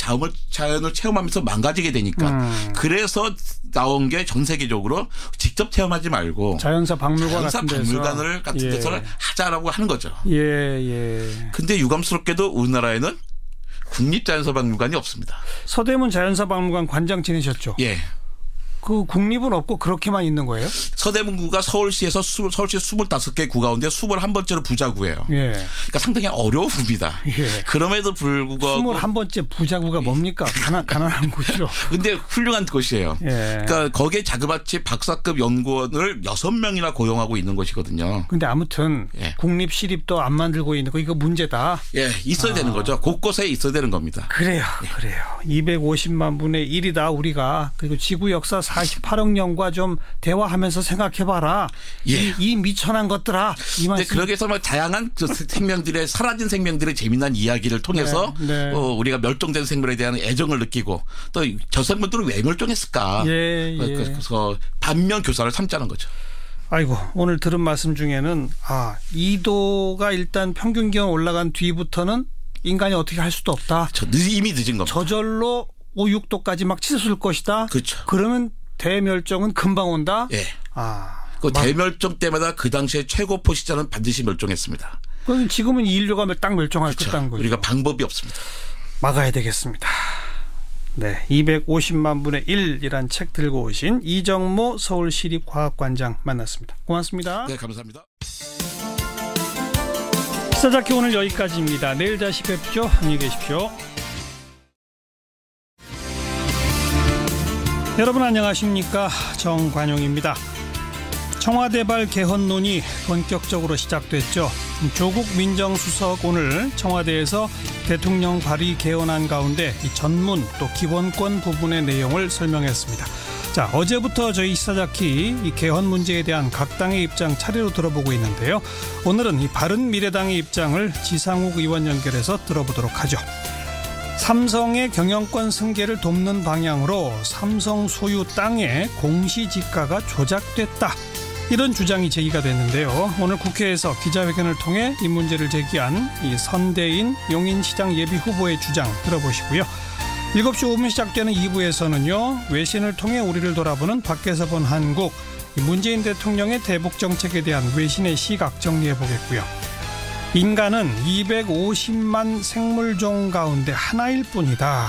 자연을 체험하면서 망가지게 되니까. 그래서 나온 게 전 세계적으로 직접 체험하지 말고 자연사 박물관을 같은 데서 하자라고 하는 거죠. 예. 근데 유감스럽게도 우리나라에는 국립자연사박물관이 없습니다. 서대문 자연사박물관 관장 지내셨죠? 예. 그 국립은 없고 그렇게만 있는 거예요? 서대문구가 서울시에서 서울시 25개 구 가운데 21번째로 부자구예요. 예. 그러니까 상당히 어려웁니다. 예. 그럼에도 불구하고 21번째 부자구가 뭡니까? 가난한 곳이죠. 근데 훌륭한 곳이에요. 예. 그러니까 거기에 자그마치 박사급 연구원을 6명이나 고용하고 있는 곳이거든요. 근데 아무튼 예. 국립 시립도 안 만들고 있는 거 이거 문제다. 예, 있어야 되는 거죠. 곳곳에 있어야 되는 겁니다. 그래요. 250만 분의 1이다 우리가. 그리고 지구 역사 48억 년과 좀 대화하면서 생각해봐라. 예. 이 미천한 것들아. 이 말씀. 그러기 위해서 다양한 생명들의 사라진 생명들의 재미난 이야기를 통해서 네. 우리가 멸종된 생물에 대한 애정을 느끼고 또 저 생물들은 왜 멸종했을까. 예. 그래서 반면 교사를 삼자는 거죠. 아이고 오늘 들은 말씀 중에는 2도가 일단 평균 기온 올라간 뒤부터는 인간이 어떻게 할 수도 없다. 이미 늦은 겁니다. 저절로 5, 6도까지 막 치솟을 것이다. 그렇죠. 그러면 대멸종은 금방 온다. 예. 그 대멸종 때마다 그 당시에 최고 포식자는 반드시 멸종했습니다. 그럼 지금은 인류가 딱 멸종할 수 있다는 거죠. 우리가 방법이 없습니다. 막아야 되겠습니다. 네, 250만 분의 1이란 책 들고 오신 이정모 서울시립과학관장 만났습니다. 고맙습니다. 네, 감사합니다. 시사자키 오늘 여기까지입니다. 내일 다시 뵙죠. 안녕히 계십시오. 여러분 안녕하십니까? 정관용입니다. 청와대발 개헌론이 본격적으로 시작됐죠. 조국 민정수석 오늘 청와대에서 대통령 발의 개헌안 가운데 이 전문 또 기본권 부분의 내용을 설명했습니다. 자, 어제부터 저희 시사자키 이 개헌 문제에 대한 각 당의 입장 차례로 들어보고 있는데요. 오늘은 이 바른미래당의 입장을 지상욱 의원 연결해서 들어보도록 하죠. 삼성의 경영권 승계를 돕는 방향으로 삼성 소유 땅의 공시지가가 조작됐다. 이런 주장이 제기가 됐는데요. 오늘 국회에서 기자회견을 통해 이 문제를 제기한 이 선대인 용인시장 예비후보의 주장 들어보시고요. 7시 5분 시작되는 2부에서는요. 외신을 통해 우리를 돌아보는 밖에서 본 한국, 문재인 대통령의 대북 정책에 대한 외신의 시각 정리해보겠고요. 인간은 250만 생물종 가운데 하나일 뿐이다.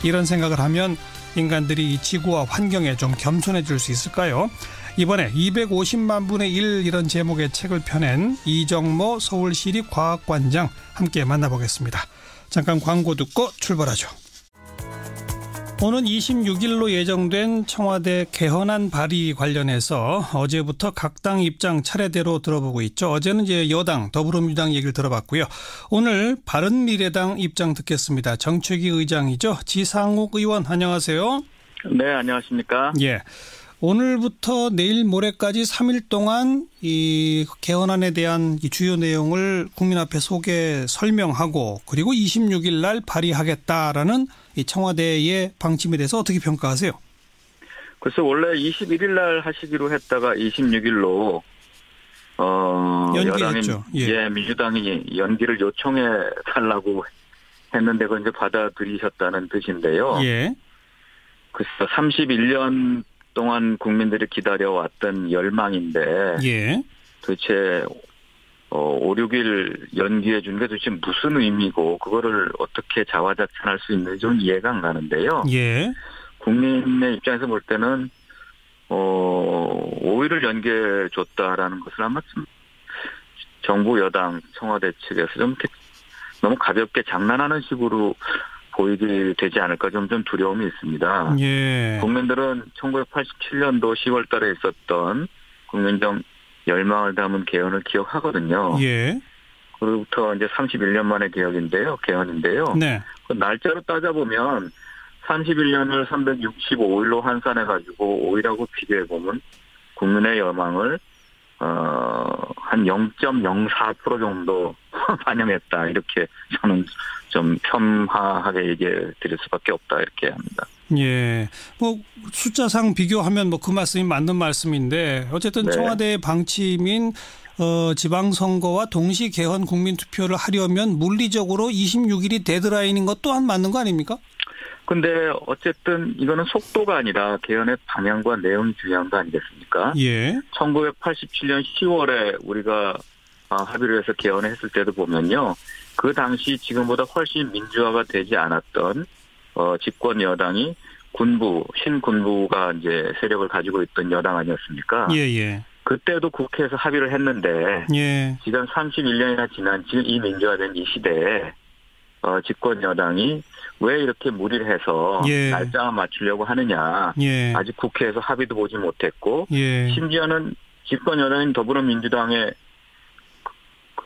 이런 생각을 하면 인간들이 이 지구와 환경에 좀 겸손해질 수 있을까요? 이번에 250만 분의 1 이런 제목의 책을 펴낸 이정모 서울시립과학관장 함께 만나보겠습니다. 잠깐 광고 듣고 출발하죠. 오는 26일로 예정된 청와대 개헌안 발의 관련해서 어제부터 각 당 입장 차례대로 들어보고 있죠. 어제는 이제 여당 더불어민주당 얘기를 들어봤고요. 오늘 바른미래당 입장 듣겠습니다. 정책위 의장이죠. 지상욱 의원 안녕하세요. 네, 안녕하십니까. 예. 오늘부터 내일 모레까지 3일 동안 이 개헌안에 대한 이 주요 내용을 국민 앞에 설명하고 그리고 26일 날 발의하겠다라는 이 청와대의 방침에 대해서 어떻게 평가하세요? 그래서 원래 21일 날 하시기로 했다가 26일로 연기했죠. 여당이 민주당이 연기를 요청해 달라고 했는데 그걸 이제 받아들이셨다는 뜻인데요. 예. 그래서 31년 동안 국민들이 기다려왔던 열망인데 예. 도대체 5, 6일 연기해 준 게 도대체 무슨 의미고 그거를 어떻게 자화자찬할 수 있는지 좀 이해가 안 가는데요. 예. 국민의 입장에서 볼 때는 5일을 연기해 줬다라는 것을 아마 정부 여당 청와대 측에서 좀 이렇게 너무 가볍게 장난하는 식으로 보이게 되지 않을까 좀 두려움이 있습니다. 예. 국민들은 1987년도 10월 달에 있었던 국민적 열망을 담은 개헌을 기억하거든요. 예. 그로부터 이제 31년 만의 개헌인데요. 네. 그 날짜로 따져보면 31년을 365일로 환산해가지고 5일하고 비교해보면 국민의 열망을 한 0.04% 정도 반영했다. 이렇게 저는 좀 폄하하게 얘기해 드릴 수밖에 없다. 이렇게 합니다. 예. 뭐 숫자상 비교하면 뭐 그 말씀이 맞는 말씀인데 어쨌든 네. 청와대의 방침인 지방선거와 동시 개헌 국민투표를 하려면 물리적으로 26일이 데드라인인 것 또한 맞는 거 아닙니까? 근데 어쨌든 이거는 속도가 아니라 개헌의 방향과 내용이 중요한 거 아니겠습니까? 예. 1987년 10월에 우리가 합의를 해서 개헌을 했을 때도 보면요. 그 당시 지금보다 훨씬 민주화가 되지 않았던 집권 여당이 신군부가 이제 세력을 가지고 있던 여당 아니었습니까? 예. 그때도 국회에서 합의를 했는데 예. 지금 31년이나 지난 지금 이 민주화된 이 시대에 집권 여당이 왜 이렇게 무리를 해서 예. 날짜만 맞추려고 하느냐. 예. 아직 국회에서 합의도 보지 못했고 예. 심지어는 집권 여당인 더불어민주당의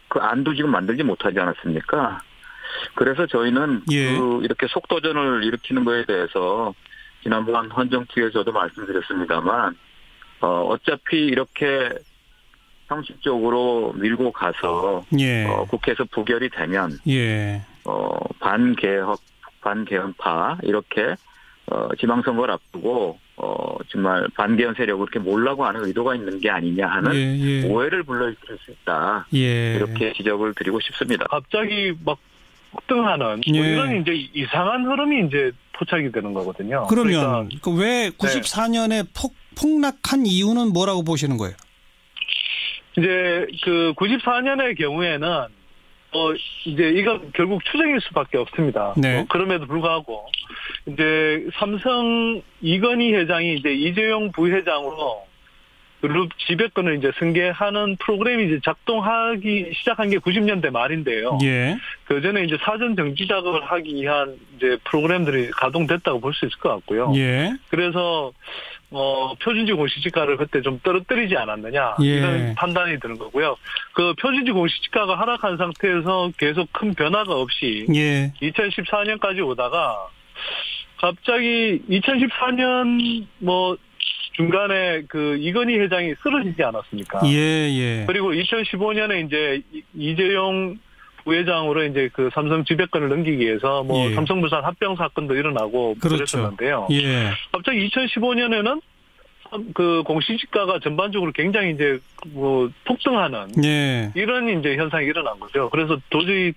그 안도 지금 만들지 못하지 않았습니까? 그래서 저희는 예. 이렇게 속도전을 일으키는 거에 대해서 지난번 헌정특위에서도 말씀드렸습니다만 어차피 이렇게 형식적으로 밀고 가서 예. 국회에서 부결이 되면 예. 반개헌파 이렇게 지방선거를 앞두고 정말 반개헌 세력을 이렇게 몰라고 하는 의도가 있는 게 아니냐 하는 오해를 불러일으킬 수 있다. 이렇게 지적을 드리고 싶습니다. 갑자기 막 폭등하는 뭐 이런 이제 이상한 흐름이 이제 포착이 되는 거거든요. 그러면 그러니까 왜 94년에 폭락한 이유는 뭐라고 보시는 거예요? 이제 그 94년의 경우에는 이제 이거 결국 추정일 수밖에 없습니다. 네. 그럼에도 불구하고 이제 삼성 이건희 회장이 이제 이재용 부회장으로 그룹 지배권을 이제 승계하는 프로그램이 이제 작동하기 시작한 게 90년대 말인데요. 예. 그 전에 이제 사전 정지 작업을 하기 위한 이제 프로그램들이 가동됐다고 볼 수 있을 것 같고요. 예. 그래서 표준지 공시지가를 그때 좀 떨어뜨리지 않았느냐 이런 판단이 드는 거고요. 그 표준지 공시지가가 하락한 상태에서 계속 큰 변화가 없이 2014년까지 오다가 갑자기 2014년 중간에 그 이건희 회장이 쓰러지지 않았습니까? 그리고 2015년에 이제 이재용 부회장으로 이제 그 삼성 지배권을 넘기기 위해서 삼성물산 합병 사건도 일어나고 그랬었는데요. 갑자기 2015년에는 그 공시지가가 전반적으로 굉장히 이제 폭등하는 이런 이제 현상이 일어난 거죠. 그래서 도저히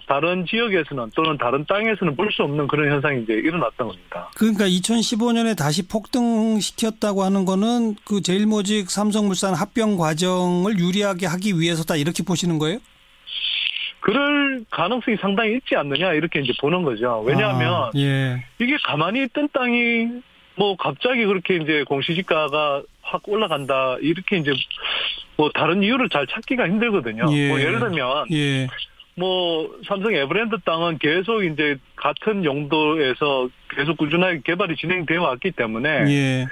다른 지역에서는 또는 다른 땅에서는 볼 수 없는 그런 현상이 이제 일어났던 겁니다. 그러니까 2015년에 다시 폭등시켰다고 하는 거는 그 제일모직 삼성물산 합병 과정을 유리하게 하기 위해서다 이렇게 보시는 거예요? 그럴 가능성이 상당히 있지 않느냐 이렇게 이제 보는 거죠. 왜냐하면 이게 가만히 있던 땅이 뭐 갑자기 그렇게 이제 공시지가가 확 올라간다 이렇게 이제 뭐 다른 이유를 잘 찾기가 힘들거든요. 뭐 예를 들면 뭐 삼성 에버랜드 땅은 계속 이제 같은 용도에서 계속 꾸준하게 개발이 진행되어 왔기 때문에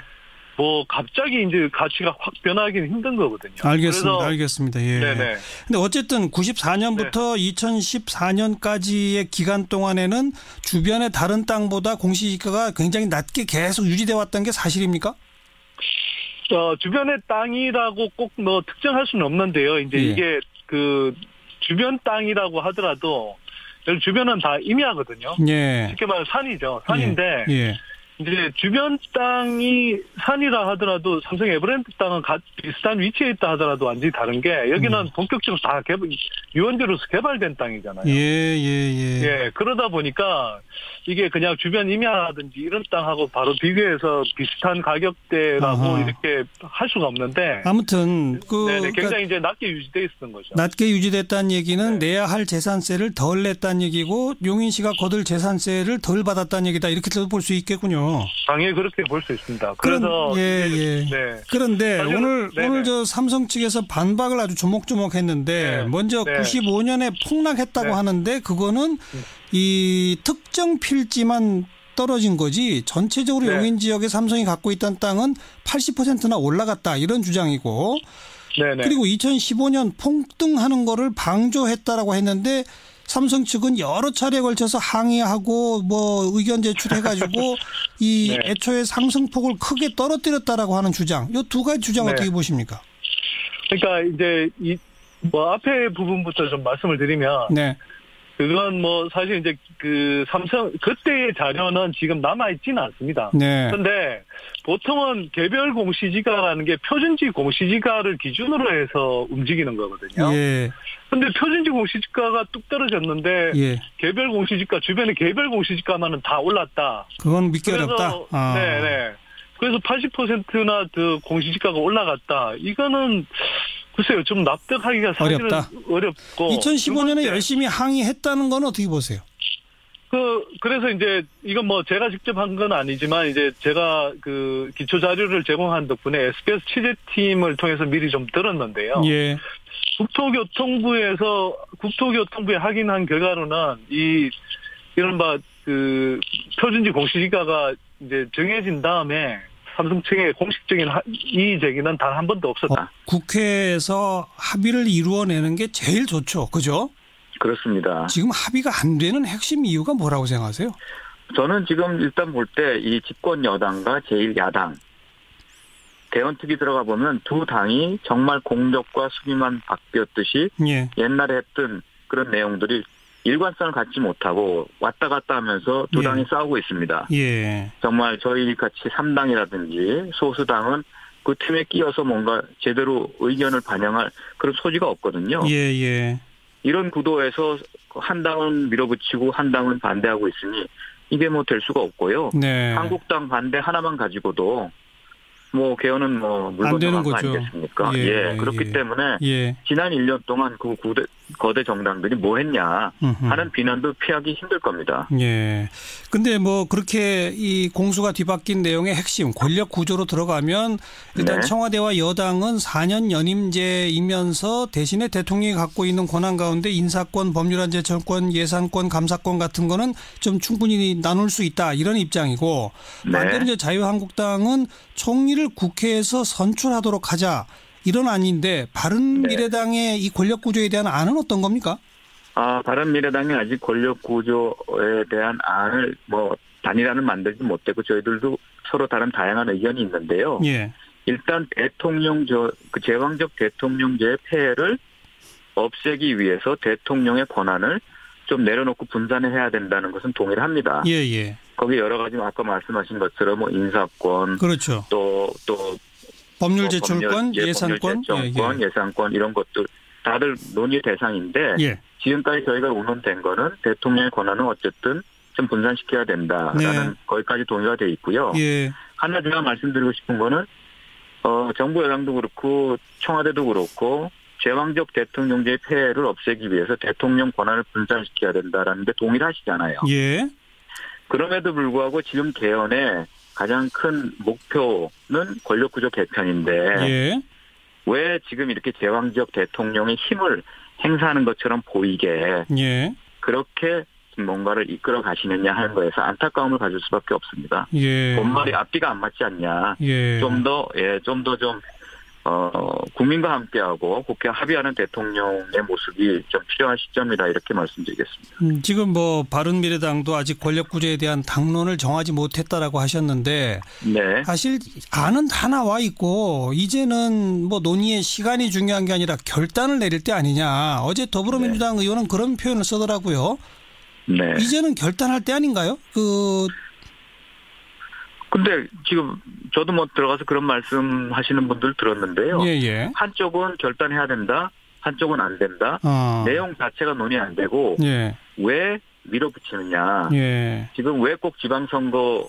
뭐 갑자기 이제 가치가 확 변하기는 힘든 거거든요. 알겠습니다. 예. 네네. 근데 어쨌든 94년부터 2014년까지의 기간 동안에는 주변의 다른 땅보다 공시지가가 굉장히 낮게 계속 유지돼 왔던 게 사실입니까? 주변의 땅이라고 꼭 뭐 특정할 수는 없는데요. 이제 이게 그 주변 땅이라고 하더라도 주변은 다 임야거든요. 쉽게 말해 산이죠. 산인데 이제 주변 땅이 산이라 하더라도 삼성 에버랜드 땅은 비슷한 위치에 있다 하더라도 완전히 다른 게 여기는 본격적으로 다 유원지로서 개발된 땅이잖아요. 그러다 보니까 이게 그냥 주변 임야라든지 이런 땅하고 바로 비교해서 비슷한 가격대라고 이렇게 할 수가 없는데 아무튼 굉장히 이제 낮게 유지돼 있었던 거죠. 낮게 유지됐다는 얘기는 내야 할 재산세를 덜 냈다는 얘기고 용인 씨가 거둘 재산세를 덜 받았다는 얘기다 이렇게도 볼 수 있겠군요. 당연히 그렇게 볼 수 있습니다. 그래서 그런데 오늘 저 삼성 측에서 반박을 아주 조목조목했는데 먼저 95년에 폭락했다고 하는데 그거는 이 특정 필지만 떨어진 거지 전체적으로 용인 지역에 삼성이 갖고 있던 땅은 80%나 올라갔다 이런 주장이고 그리고 2015년 폭등하는 거를 방조했다라고 했는데 삼성 측은 여러 차례에 걸쳐서 항의하고 뭐 의견 제출해가지고 이 애초에 상승폭을 크게 떨어뜨렸다라고 하는 주장, 이 두 가지 주장 어떻게 보십니까? 그러니까 이제 뭐 앞에 부분부터 좀 말씀을 드리면, 그건 뭐 사실 이제 그 삼성 그때의 자료는 지금 남아 있지는 않습니다. 그런데 보통은 개별 공시지가라는 게 표준지 공시지가를 기준으로 해서 움직이는 거거든요. 근데 표준지 공시지가가 뚝 떨어졌는데 개별 공시지가 주변의 개별 공시지가만은 다 올랐다. 그건 믿기 어렵다. 그래서 80%나 그 공시지가가 올라갔다. 이거는 글쎄요, 좀 납득하기가 사실은 어렵고. 2015년에 열심히 항의했다는 건 어떻게 보세요? 그래서 이제 이건 뭐 제가 직접 한 건 아니지만 이제 제가 그 기초 자료를 제공한 덕분에 SBS 취재팀을 통해서 미리 좀 들었는데요. 국토교통부에 확인한 결과로는 이른바 그 표준지 공시지가가 이제 정해진 다음에 삼성 측의 공식적인 이의 제기는 단 한 번도 없었다. 국회에서 합의를 이루어내는 게 제일 좋죠. 그죠? 그렇습니다. 지금 합의가 안 되는 핵심 이유가 뭐라고 생각하세요? 저는 지금 일단 볼 때 이 집권 여당과 제1야당 대원특위 들어가 보면 두 당이 정말 공적과 수비만 바뀌었듯이 옛날에 했던 그런 내용들이 일관성을 갖지 못하고 왔다 갔다 하면서 두 당이 싸우고 있습니다. 정말 저희 같이 3당이라든지 소수당은 그 팀에 끼어서 뭔가 제대로 의견을 반영할 그런 소지가 없거든요. 이런 구도에서 한 당은 밀어붙이고 한 당은 반대하고 있으니 이게 뭐 될 수가 없고요. 한국당 반대 하나만 가지고도 뭐 개헌은 뭐 물건 정한 거 아니겠습니까? 그렇기 때문에 지난 1년 동안 그 거대 정당들이 뭐 했냐 하는 비난도 피하기 힘들 겁니다. 근데 뭐 그렇게 이 공수가 뒤바뀐 내용의 핵심 권력 구조로 들어가면 일단 청와대와 여당은 4년 연임제이면서 대신에 대통령이 갖고 있는 권한 가운데 인사권, 법률안제청권, 예산권, 감사권 같은 거는 좀 충분히 나눌 수 있다 이런 입장이고 반대로 이제 자유한국당은 총리를 국회에서 선출하도록 하자 이런 안인데 바른미래당의 이 권력 구조에 대한 안은 어떤 겁니까? 바른미래당이 아직 권력 구조에 대한 안을 뭐 단일안을 만들지 못했고 저희들도 서로 다른 다양한 의견이 있는데요. 일단 그 제왕적 대통령제의 폐해를 없애기 위해서 대통령의 권한을 좀 내려놓고 분산을 해야 된다는 것은 동의를 합니다. 거기 여러 가지 아까 말씀하신 것처럼 뭐 인사권, 또 법률 제출권, 예산권, 예산권 이런 것들 다들 논의 대상인데 지금까지 저희가 의논된 거는 대통령의 권한은 어쨌든 좀 분산시켜야 된다라는 거기까지 동의가 돼 있고요. 하나 제가 말씀드리고 싶은 거는 정부 여당도 그렇고 청와대도 그렇고 제왕적 대통령제의 폐해를 없애기 위해서 대통령 권한을 분산시켜야 된다라는 데 동의를 하시잖아요. 예. 그럼에도 불구하고 지금 개헌의 가장 큰 목표는 권력구조 개편인데 예. 왜 지금 이렇게 제왕적 대통령의 힘을 행사하는 것처럼 보이게 예. 그렇게 뭔가를 이끌어 가시느냐 하는 거에서 안타까움을 가질 수밖에 없습니다. 예. 본말이 앞뒤가 안 맞지 않냐. 예. 좀 더 국민과 함께하고 국회 합의하는 대통령의 모습이 좀 필요한 시점이다 이렇게 말씀드리겠습니다. 지금 뭐 바른미래당도 아직 권력구조에 대한 당론을 정하지 못했다라고 하셨는데 네. 사실 안은 다 나와 있고 이제는 뭐 논의의 시간이 중요한 게 아니라 결단을 내릴 때 아니냐. 어제 더불어민주당 의원은 그런 표현을 쓰더라고요. 네. 이제는 결단할 때 아닌가요? 근데 지금 저도 뭐 들어가서 그런 말씀하시는 분들 들었는데요. 예. 한쪽은 결단해야 된다. 한쪽은 안 된다. 내용 자체가 논의 안 되고 예. 왜 밀어붙이느냐. 예. 지금 왜 꼭 지방선거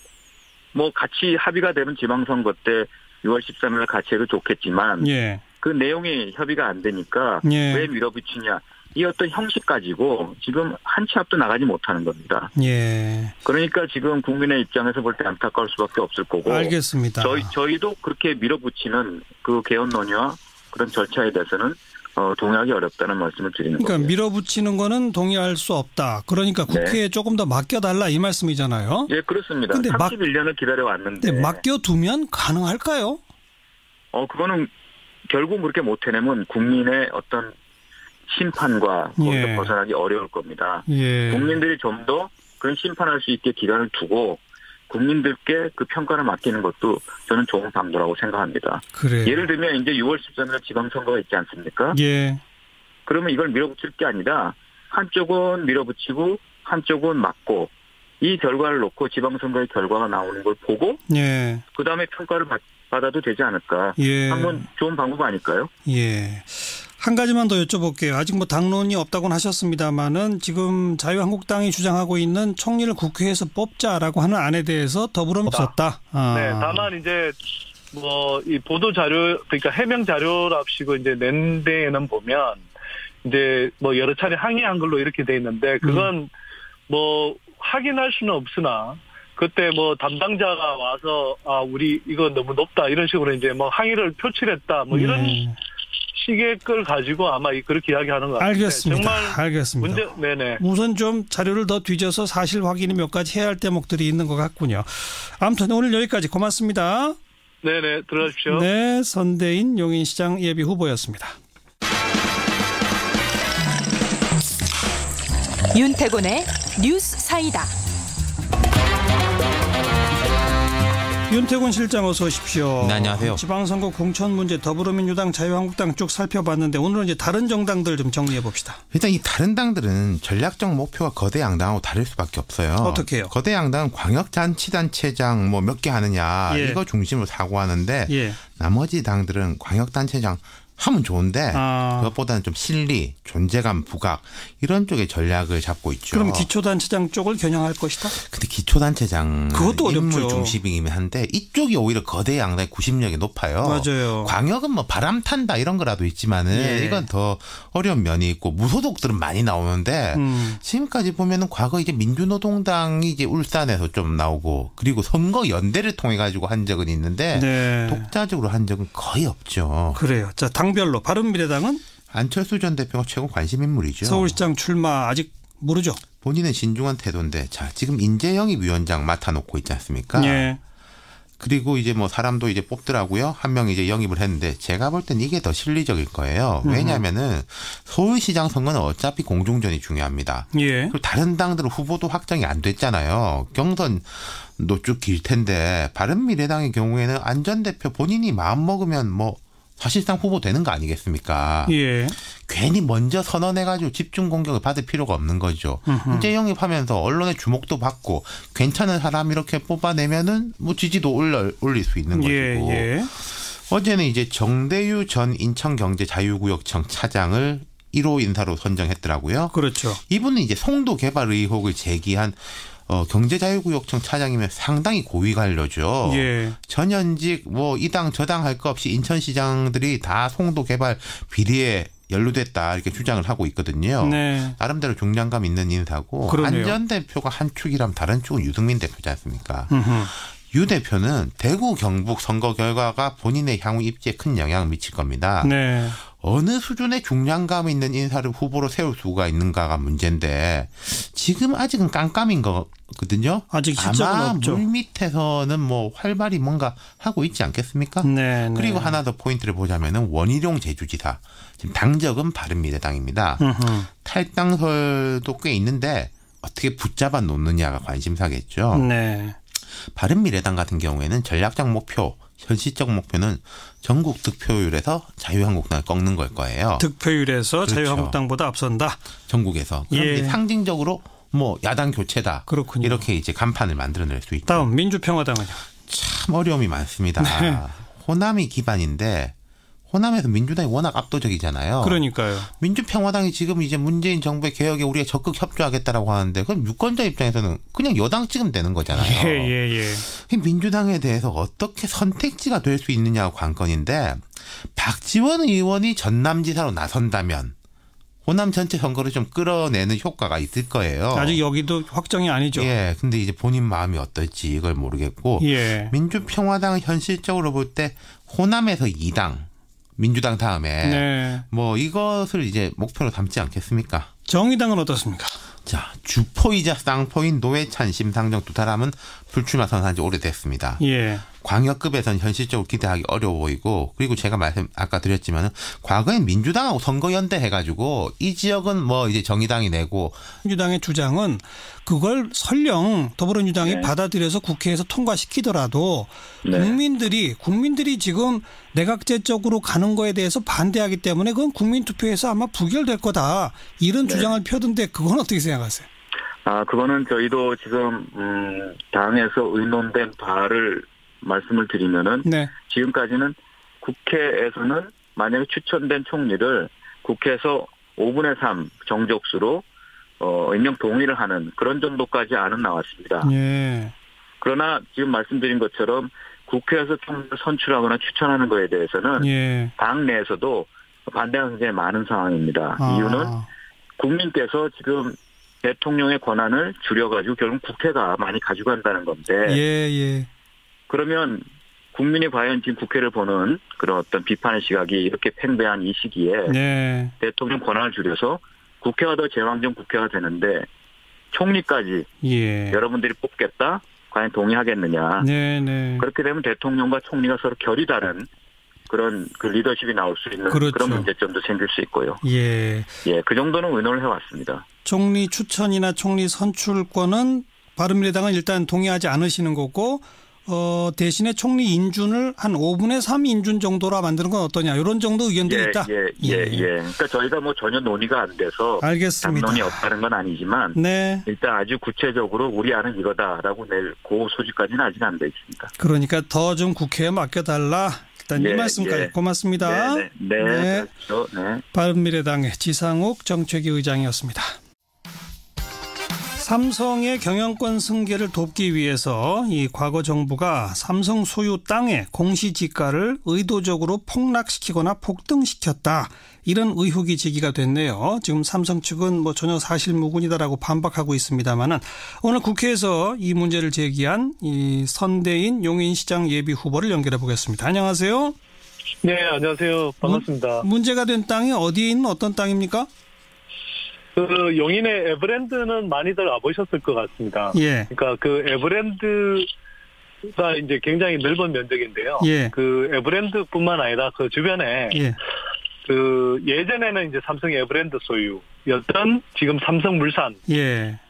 뭐 같이 합의가 되면 지방선거 때 6월 13일 같이 해도 좋겠지만 예. 그 내용이 협의가 안 되니까 예. 왜 밀어붙이냐. 이 어떤 형식 가지고 지금 한 치 앞도 나가지 못하는 겁니다. 예. 그러니까 지금 국민의 입장에서 볼 때 안타까울 수밖에 없을 거고. 알겠습니다. 저희도 그렇게 밀어붙이는 그 개헌 논의와 그런 절차에 대해서는 동의하기 어렵다는 말씀을 드리는 거예요. 그러니까 밀어붙이는 거는 동의할 수 없다. 그러니까 국회에 네. 조금 더 맡겨달라 이 말씀이잖아요. 예, 그렇습니다. 근데 31년을 기다려왔는데. 맡겨두면 가능할까요? 그거는 결국 그렇게 못 해내면 국민의 어떤 심판과 거기서 벗어나기 어려울 겁니다. 예. 국민들이 좀 더 그런 심판할 수 있게 기간을 두고 국민들께 그 평가를 맡기는 것도 저는 좋은 방도라고 생각합니다. 그래요. 예를 들면 이제 6월 13일 지방선거가 있지 않습니까? 예. 그러면 이걸 밀어붙일 게 아니라 한쪽은 밀어붙이고 한쪽은 막고 이 결과를 놓고 지방선거의 결과가 나오는 걸 보고 예. 그다음에 평가를 받아도 되지 않을까. 예. 한번 좋은 방법 아닐까요? 예. 한 가지만 더 여쭤볼게요. 아직 뭐 당론이 없다고는 하셨습니다만은 지금 자유한국당이 주장하고 있는 총리를 국회에서 뽑자라고 하는 안에 대해서 더불어는 없었다. 네, 다만 이제 뭐 이 보도 자료 그러니까 해명 자료랍시고 이제 낸 데에는 보면 이제 뭐 여러 차례 항의한 걸로 이렇게 돼 있는데 그건 뭐 확인할 수는 없으나 그때 뭐 담당자가 와서 우리 이거 너무 높다 이런 식으로 이제 뭐 항의를 표출했다 뭐 이런 식의 걸 가지고 아마 그렇게 이야기하는 것 같아요. 알겠습니다. 정말 알겠습니다. 네네. 우선 좀 자료를 더 뒤져서 사실 확인이 몇 가지 해야 할 대목들이 있는 것 같군요. 아무튼 오늘 여기까지 고맙습니다. 네네, 들어가십시오. 네, 선대인 용인시장 예비 후보였습니다. 윤태곤의 뉴스 사이다. 윤태곤 실장 어서 오십시오. 네, 안녕하세요. 지방선거 공천 문제 더불어민주당 자유한국당 쭉 살펴봤는데 오늘은 이제 다른 정당들 좀 정리해 봅시다. 일단 이 다른 당들은 전략적 목표가 거대 양당하고 다를 수밖에 없어요. 어떻게 해요? 거대 양당은 광역자치단체장 뭐 몇 개 하느냐 이거 중심으로 사고하는데 나머지 당들은 광역단체장 하면 좋은데 그것보다는 좀 실리, 존재감 부각 이런 쪽의 전략을 잡고 있죠. 그럼 기초단체장 쪽을 겨냥할 것이다? 근데 기초단체장은 그것도 인물 어렵죠. 중심이긴 한데 이쪽이 오히려 거대 양당의 구심력이 높아요. 맞아요. 광역은 뭐 바람 탄다 이런 거라도 있지만은 이건 더 어려운 면이 있고 무소속들은 많이 나오는데 지금까지 보면은 과거 이제 민주노동당이 이제 울산에서 좀 나오고 그리고 선거 연대를 통해 가지고 한 적은 있는데 독자적으로 한 적은 거의 없죠. 그래요. 자, 당별로 바른미래당은 안철수 전 대표가 최고 관심 인물이죠. 서울시장 출마 아직 모르죠. 본인은 신중한 태도인데 자 지금 인재영입위원장 맡아놓고 있지 않습니까? 예. 그리고 이제 뭐 사람도 이제 뽑더라고요. 한 명 이제 영입을 했는데 제가 볼 땐 이게 더 실리적일 거예요. 왜냐하면은 서울시장 선거는 어차피 공중전이 중요합니다. 그리고 다른 당들은 후보도 확정이 안 됐잖아요. 경선도 쭉 길 텐데 바른미래당의 경우에는 안 전 대표 본인이 마음 먹으면 뭐 사실상 후보 되는 거 아니겠습니까? 괜히 먼저 선언해가지고 집중 공격을 받을 필요가 없는 거죠. 이제 영입하면서 언론의 주목도 받고 괜찮은 사람 이렇게 뽑아내면은 뭐 지지도 올릴 수 있는 것이고. 어제는 이제 정대유 전 인천경제자유구역청 차장을 1호 인사로 선정했더라고요. 그렇죠. 이분은 이제 송도 개발 의혹을 제기한 경제자유구역청 차장이면 상당히 고위 관료죠. 전현직 뭐 이 당 저 당 할 거 없이 인천시장들이 다 송도 개발 비리에 연루됐다 이렇게 주장을 하고 있거든요. 네. 나름대로 중량감 있는 인사고 그러네요. 안 전 대표가 한 축이라면 다른 축은 유승민 대표지 않습니까? 유 대표는 대구 경북 선거 결과가 본인의 향후 입지에 큰 영향을 미칠 겁니다. 네. 어느 수준의 중량감 있는 인사를 후보로 세울 수가 있는가가 문제인데 지금 아직은 깜깜인 거거든요. 아직 실적은 아마 없죠. 물밑에서는 뭐 활발히 뭔가 하고 있지 않겠습니까? 네, 그리고 하나 더 포인트를 보자면은 원희룡 제주지사 지금 당적은 바른미래당입니다. 탈당설도 꽤 있는데 어떻게 붙잡아 놓느냐가 관심사겠죠. 네. 바른미래당 같은 경우에는 전략적 목표, 현실적 목표는 전국 득표율에서 자유한국당을 꺾는 걸 거예요. 득표율에서 그렇죠. 자유한국당보다 앞선다. 전국에서. 그럼 이제 상징적으로 뭐 야당 교체다. 그렇군요. 이렇게 이제 간판을 만들어낼 수 있죠. 다음 민주평화당은요. 참 어려움이 많습니다. 네. 호남이 기반인데 호남에서 민주당이 워낙 압도적이잖아요. 그러니까요. 민주평화당이 지금 이제 문재인 정부의 개혁에 우리가 적극 협조하겠다라고 하는데 그럼 유권자 입장에서는 그냥 여당 찍으면 되는 거잖아요. 예. 민주당에 대해서 어떻게 선택지가 될 수 있느냐가 관건인데 박지원 의원이 전남지사로 나선다면 호남 전체 선거를 좀 끌어내는 효과가 있을 거예요. 아직 여기도 확정이 아니죠. 예. 근데 이제 본인 마음이 어떨지 이걸 모르겠고 민주평화당은 현실적으로 볼 때 호남에서 2당 민주당 다음에 뭐 이것을 이제 목표로 삼지 않겠습니까? 정의당은 어떻습니까? 자, 주포이자 쌍포인 노회찬, 심상정 두 사람은 불출마 선언한 지 오래됐습니다. 광역급에서는 현실적으로 기대하기 어려워 보이고 그리고 제가 아까 드렸지만은 과거엔 민주당하고 선거연대 해가지고 이 지역은 뭐 이제 정의당이 내고 민주당의 주장은 그걸 설령 더불어민주당이 받아들여서 국회에서 통과시키더라도 국민들이 지금 내각제적으로 가는 거에 대해서 반대하기 때문에 그건 국민투표에서 아마 부결될 거다 이런 주장을 펴던데 그건 어떻게 생각하세요? 그거는 저희도 지금 당에서 의논된 바를 말씀을 드리면은 지금까지는 국회에서는 만약에 추천된 총리를 국회에서 5분의 3 정족수로 임명 동의를 하는 그런 정도까지 안은 나왔습니다. 그러나 지금 말씀드린 것처럼 국회에서 총리를 선출하거나 추천하는 거에 대해서는 당 내에서도 반대가 굉장히 많은 상황입니다. 이유는 국민께서 지금 대통령의 권한을 줄여가지고 결국 국회가 많이 가져간다는 건데 그러면 국민이 과연 지금 국회를 보는 그런 어떤 비판의 시각이 이렇게 팽배한 이 시기에 대통령 권한을 줄여서 국회가 더 제왕적 국회가 되는데 총리까지 여러분들이 뽑겠다? 과연 동의하겠느냐. 그렇게 되면 대통령과 총리가 서로 결이 다른 그런 그 리더십이 나올 수 있는 그런 문제점도 생길 수 있고요. 그 정도는 의논을 해왔습니다. 총리 추천이나 총리 선출권은 바른미래당은 일단 동의하지 않으시는 거고 대신에 총리 인준을 한 5분의 3 인준 정도로 만드는 건 어떠냐 이런 정도 의견들이 있다. 그러니까 저희가 뭐 전혀 논의가 안 돼서 알겠습니다. 담론이 없다는 건 아니지만 일단 아주 구체적으로 우리 안은 이거다라고 낼 그 소지까지는 아직 안 돼 있습니다. 그러니까 더 좀 국회에 맡겨달라. 일단 이 말씀까지 고맙습니다. 그렇죠. 바른미래당의 지상욱 정책위 의장이었습니다. 삼성의 경영권 승계를 돕기 위해서 이 과거 정부가 삼성 소유 땅의 공시지가를 의도적으로 폭락시키거나 폭등시켰다. 이런 의혹이 제기가 됐네요. 지금 삼성 측은 뭐 전혀 사실무근이다라고 반박하고 있습니다만은 오늘 국회에서 이 문제를 제기한 이 선대인 용인시장 예비 후보를 연결해 보겠습니다. 안녕하세요. 네, 안녕하세요. 반갑습니다. 문제가 된 땅이 어디에 있는 어떤 땅입니까? 그 용인의 에버랜드는 많이들 와보셨을 것 같습니다. 그러니까 그 에버랜드가 이제 굉장히 넓은 면적인데요. 그 에버랜드뿐만 아니라 그 주변에 그 예전에는 이제 삼성 에버랜드 소유였던 지금 삼성물산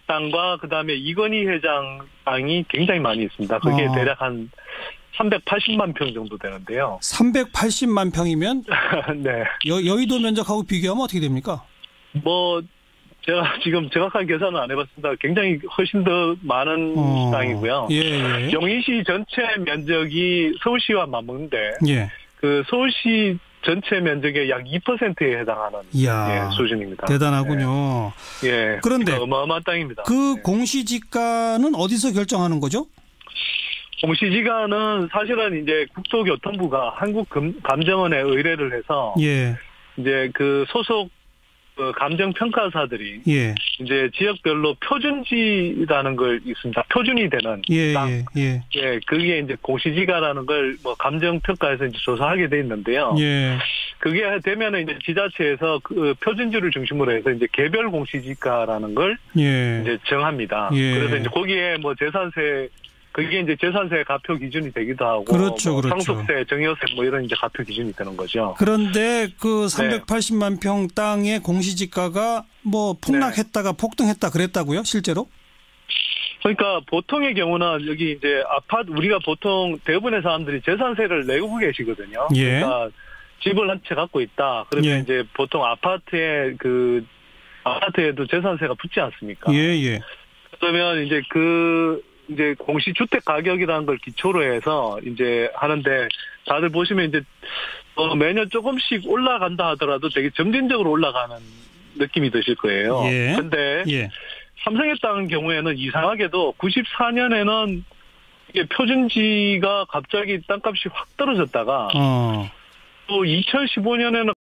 땅과 그 다음에 이건희 회장 땅이 굉장히 많이 있습니다. 그게 대략 한 380만 평 정도 되는데요. 380만 평이면 여의도 면적하고 비교하면 어떻게 됩니까? 뭐 제가 지금 정확한 계산은 안 해봤습니다. 굉장히 훨씬 더 많은 땅이고요. 용인시 전체 면적이 서울시와 맞먹는데 그 서울시 전체 면적의 약 2%에 해당하는 수준입니다. 대단하군요. 그런데 그러니까 어마어마한 땅입니다. 그 공시지가는 어디서 결정하는 거죠? 공시지가는 사실은 이제 국토교통부가 한국감정원에 의뢰를 해서 이제 그 소속 감정 평가사들이 예. 이제 지역별로 표준지라는 걸 있습니다. 표준이 되는 땅. 예, 그게 이제 공시지가라는 걸 뭐 감정 평가에서 이제 조사하게 돼 있는데요. 예. 그게 되면은 이제 지자체에서 그 표준지를 중심으로 해서 이제 개별 공시지가라는 걸 예. 이제 정합니다. 예. 그래서 이제 거기에 뭐 재산세 그게 이제 재산세 가표 기준이 되기도 하고, 그렇죠, 뭐 그렇죠. 상속세, 증여세 뭐 이런 이제 가표 기준이 되는 거죠. 그런데 그 380만 평 땅의 공시지가가 뭐 폭락했다가 폭등했다 그랬다고요, 실제로? 그러니까 보통의 경우는 여기 이제 아파트 우리가 보통 대부분의 사람들이 재산세를 내고 계시거든요. 예. 그러니까 집을 한 채 갖고 있다. 그러면 예. 이제 보통 아파트에도 재산세가 붙지 않습니까? 예. 그러면 이제 이제 공시주택 가격이라는 걸 기초로 해서 이제 하는데 다들 보시면 이제 매년 조금씩 올라간다 하더라도 되게 점진적으로 올라가는 느낌이 드실 거예요. 근데 삼성에 따른 경우에는 이상하게도 94년에는 이게 표준지가 갑자기 땅값이 확 떨어졌다가 또 2015년에는